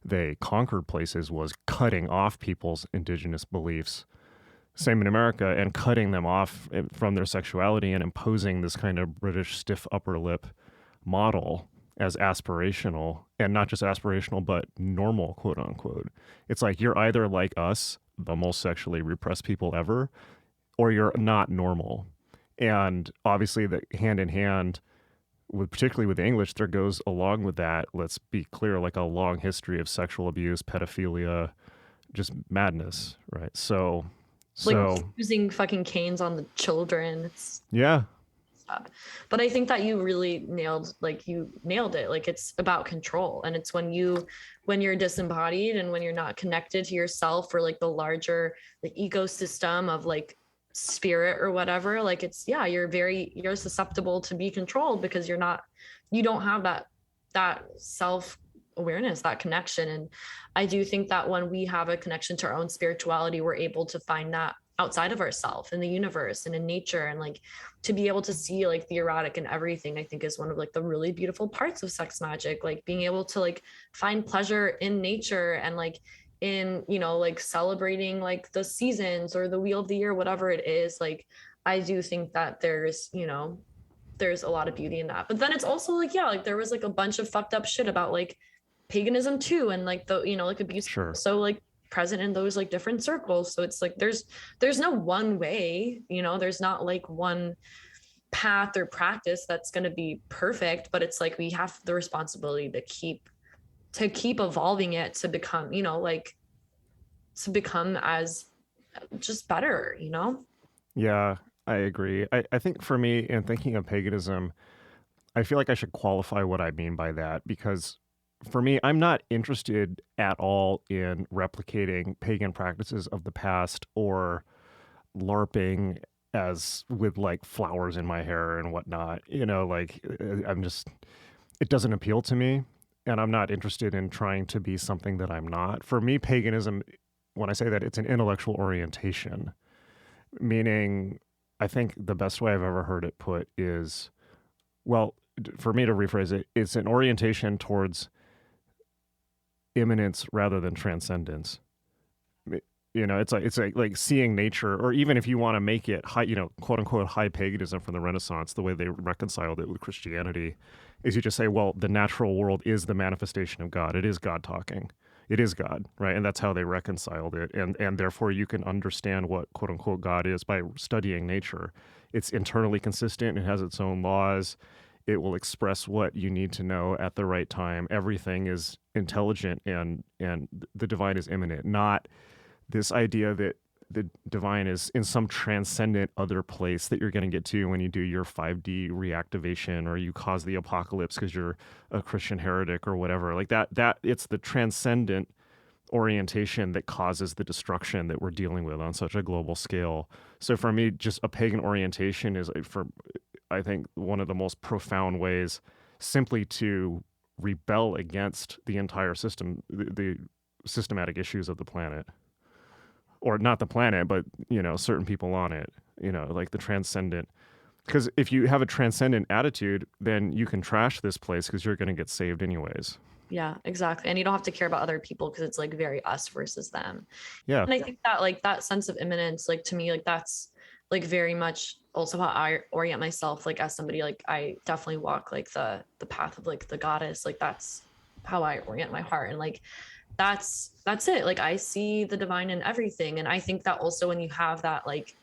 they conquered places was cutting off people's indigenous beliefs. Same in America, and cutting them off from their sexuality and imposing this kind of British stiff upper lip model as aspirational, and not just aspirational, but normal, quote unquote. It's like, you're either like us, the most sexually repressed people ever, or you're not normal. And obviously, the hand in hand, particularly with the English, there goes along with that, let's be clear, like a long history of sexual abuse, pedophilia, just madness, right? So using fucking canes on the children. Yeah. But I think that you really nailed it. Like, it's about control. And it's when you're disembodied and when you're not connected to yourself or like the larger like ecosystem of like spirit or whatever, like you're susceptible to be controlled, because you don't have that self-awareness, that connection. And I do think that when we have a connection to our own spirituality, we're able to find that outside of ourselves, in the universe and in nature, and like to be able to see like the erotic in everything, I think is one of like the really beautiful parts of sex magic. Like being able to like find pleasure in nature, and like in, like celebrating like the seasons or the wheel of the year, whatever it is. Like, I do think that there's a lot of beauty in that. But then it's also like, like there was like a bunch of fucked up shit about like paganism too, and like the, like abuse. Sure. So like present in those like different circles. So it's like there's no one way, there's not like one path or practice that's going to be perfect, but it's like we have the responsibility to keep evolving it to become, to become as just better, Yeah, I agree. I think for me, in thinking of paganism, I feel like I should qualify what I mean by that, because for me, I'm not interested at all in replicating pagan practices of the past or LARPing as with like flowers in my hair and whatnot. Like I'm just, it doesn't appeal to me. And I'm not interested in trying to be something that I'm not. For me, paganism, when I say that, it's an intellectual orientation, meaning I think the best way I've ever heard it put is, well, for me to rephrase it, it's an orientation towards immanence rather than transcendence. It's like seeing nature, or even if you want to make it high, quote unquote high paganism from the Renaissance, the way they reconciled it with Christianity is you just say, well, the natural world is the manifestation of God. It is God talking. It is God, right? And that's how they reconciled it. And therefore you can understand what quote unquote God is by studying nature. It's internally consistent. It has its own laws. It will express what you need to know at the right time. Everything is intelligent, and the divine is immanent, not this idea that the divine is in some transcendent other place that you're going to get to when you do your 5D reactivation, or you cause the apocalypse because you're a Christian heretic or whatever. Like that it's the transcendent orientation that causes the destruction that we're dealing with on such a global scale. So for me, just a pagan orientation is, I think, one of the most profound ways simply to rebel against the entire system, the systematic issues of the planet. Or not the planet, but, certain people on it, like the transcendent. Because if you have a transcendent attitude, then you can trash this place because you're going to get saved anyways. Yeah, exactly. And you don't have to care about other people because it's like very us versus them. Yeah. And I think that like that sense of immanence, like to me, like that's like very much also how I orient myself, like as somebody, like I definitely walk like the path of like the goddess. Like that's how I orient my heart. And like that's it. Like I see the divine in everything. And I think that also when you have that like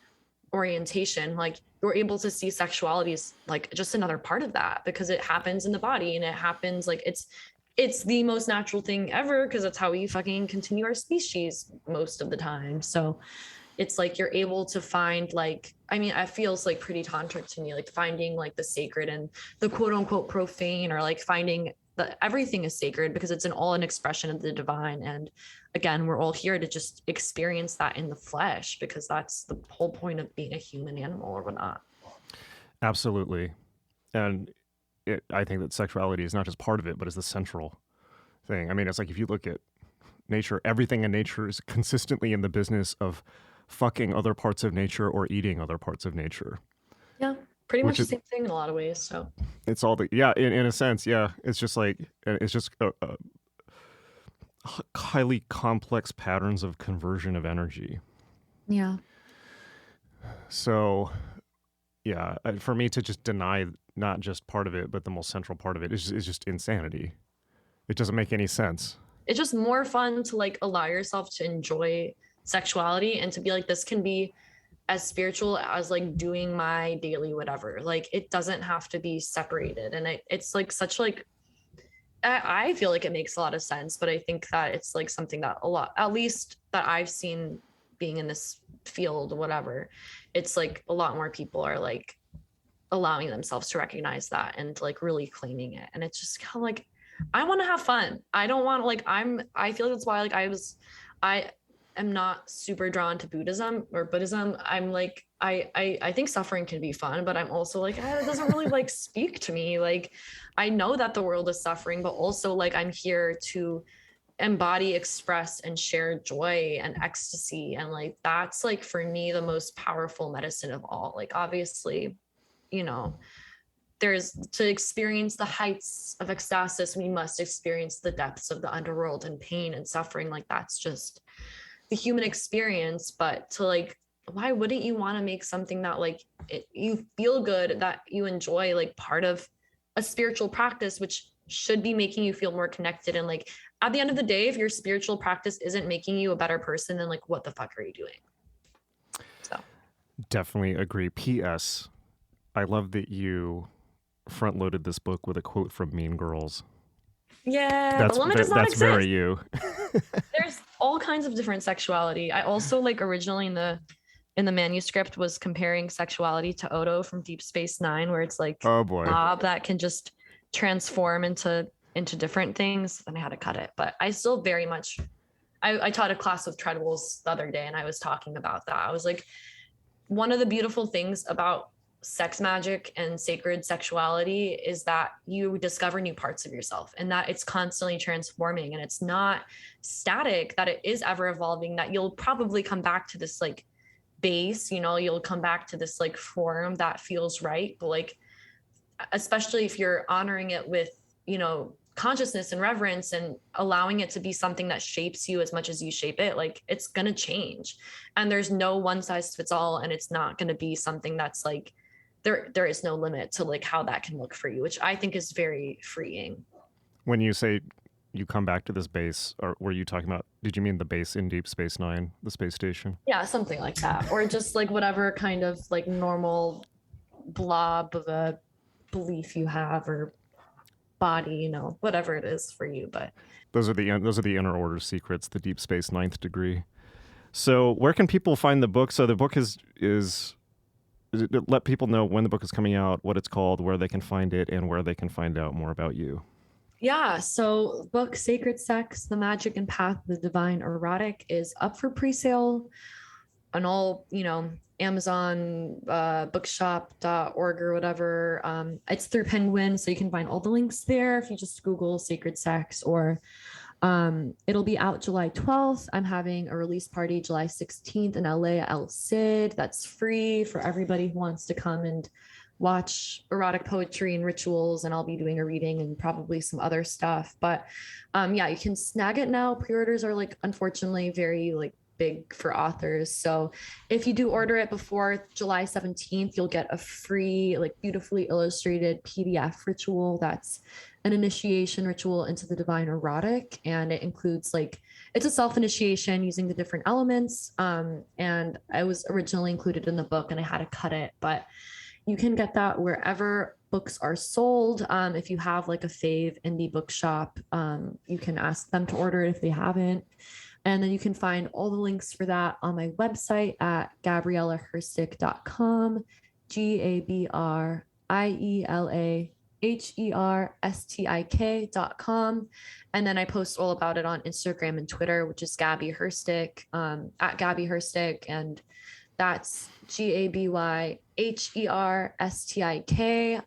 orientation, like you're able to see sexuality as like just another part of that, because it happens in the body, and it happens like it's the most natural thing ever, because that's how we fucking continue our species most of the time. So it's like you're able to find like, I mean, it feels like pretty tantric to me, like finding like the sacred and the quote unquote profane, or like finding that everything is sacred because it's an expression of the divine. And again, we're all here to just experience that in the flesh, because that's the whole point of being a human animal or whatnot. Absolutely. And I think that sexuality is not just part of it, but is the central thing. I mean, it's like if you look at nature, everything in nature is consistently in the business of fucking other parts of nature or eating other parts of nature. Yeah, pretty much the same thing in a lot of ways. So it's all in a sense, yeah. It's just like, it's just highly complex patterns of conversion of energy. Yeah. So, yeah, for me to just deny not just part of it, but the most central part of it is just insanity. It doesn't make any sense. It's just more fun to like allow yourself to enjoy sexuality and to be like, this can be as spiritual as like doing my daily whatever. Like it doesn't have to be separated. And it's like such like, I feel like it makes a lot of sense, but I think that it's like something that a lot, at least that I've seen being in this field, whatever, it's like a lot more people are like allowing themselves to recognize that and like really claiming it. And it's just kind of like, I want to have fun. I don't want like, I feel that's why like I am not super drawn to Buddhism. I'm like, I think suffering can be fun, but I'm also like, it doesn't really like speak to me. Like, I know that the world is suffering, but also like I'm here to embody, express, and share joy and ecstasy. And like, that's like for me, the most powerful medicine of all. Like, obviously, there's to experience the heights of ecstasis, we must experience the depths of the underworld and pain and suffering. Like that's just the human experience. But to like, why wouldn't you want to make something that like you feel good, that you enjoy, like part of a spiritual practice, which should be making you feel more connected? And like at the end of the day, if your spiritual practice isn't making you a better person, then like what the fuck are you doing? So definitely agree. P.S. I love that you front loaded this book with a quote from Mean Girls. Yeah, the limit does not exist. That's very you. There's all kinds of different sexuality. I also like originally in the manuscript was comparing sexuality to Odo from Deep Space Nine, where it's like oh boy, Bob that can just transform into different things. Then I had to cut it, but I still very much. I taught a class of treadwells the other day, and I was talking about that. I was like, one of the beautiful things about sex magic and sacred sexuality is that you discover new parts of yourself, and that it's constantly transforming, and it's not static, that it is ever evolving, that you'll probably come back to this like base, you'll come back to this like form that feels right. But like, especially if you're honoring it with, consciousness and reverence, and allowing it to be something that shapes you as much as you shape it, like it's going to change, and there's no one size fits all, and it's not going to be something that's like, there is no limit to like how that can look for you, which I think is very freeing. When you say you come back to this base, or were you talking about, did you mean the base in Deep Space Nine, the space station? Yeah, something like that. Or just like whatever kind of like normal blob of a belief you have, or body, whatever it is for you. But those are the inner order secrets, the Deep Space Ninth Degree. So where can people find the book? So the book is let people know when the book is coming out, what it's called, where they can find it, and where they can find out more about you. Yeah, so book Sacred Sex, The Magick and Path, The Divine Erotic is up for pre-sale on all, Amazon, bookshop.org or whatever. It's through Penguin, so you can find all the links there if you just Google Sacred Sex, or it'll be out July 12th. I'm having a release party July 16th in LA at El Cid. That's free for everybody who wants to come and watch erotic poetry and rituals, and I'll be doing a reading and probably some other stuff. But yeah, you can snag it now. Pre-orders are like, unfortunately, very like big for authors. So if you do order it before July 17th, you'll get a free, like beautifully illustrated PDF ritual. That's an initiation ritual into the divine erotic. And it includes like, it's a self-initiation using the different elements. And I was originally included in the book and I had to cut it, but you can get that wherever books are sold. If you have like a fave indie bookshop, you can ask them to order it if they haven't. And then you can find all the links for that on my website at gabrielaherstik.com, GabrielaHerstik.com. And then I post all about it on Instagram and Twitter, which is Gabby Herstik, at Gabby Herstik. And that's GabyHerstik.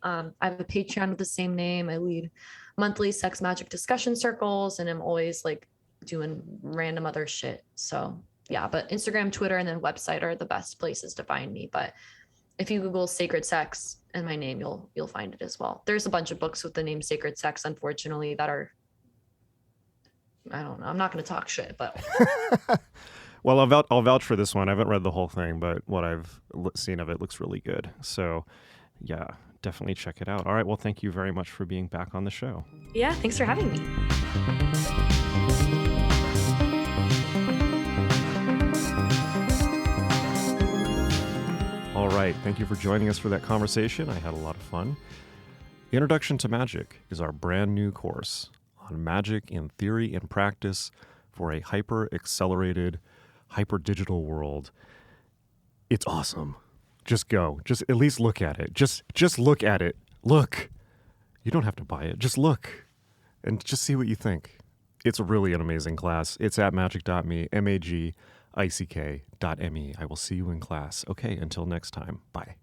I have a Patreon with the same name. I lead monthly sex magic discussion circles, and I'm always like doing random other shit. So yeah, but Instagram, Twitter, and then website are the best places to find me. But if you Google Sacred Sex and my name, you'll find it as well. There's a bunch of books with the name Sacred Sex, unfortunately, that are, I don't know, I'm not going to talk shit, but well, I'll vouch for this one. I haven't read the whole thing, but what I've seen of it looks really good. So yeah, definitely check it out. All right, well, thank you very much for being back on the show. Yeah, thanks for having me. All right, thank you for joining us for that conversation. I had a lot of fun. Introduction to Magic is our brand new course on magic in theory and practice for a hyper-accelerated, hyper-digital world. It's awesome. Just go. Just at least look at it. Just look at it. Look. You don't have to buy it. Just look and just see what you think. It's really an amazing class. It's at magick.me, magick.me. I will see you in class. Okay, until next time. Bye.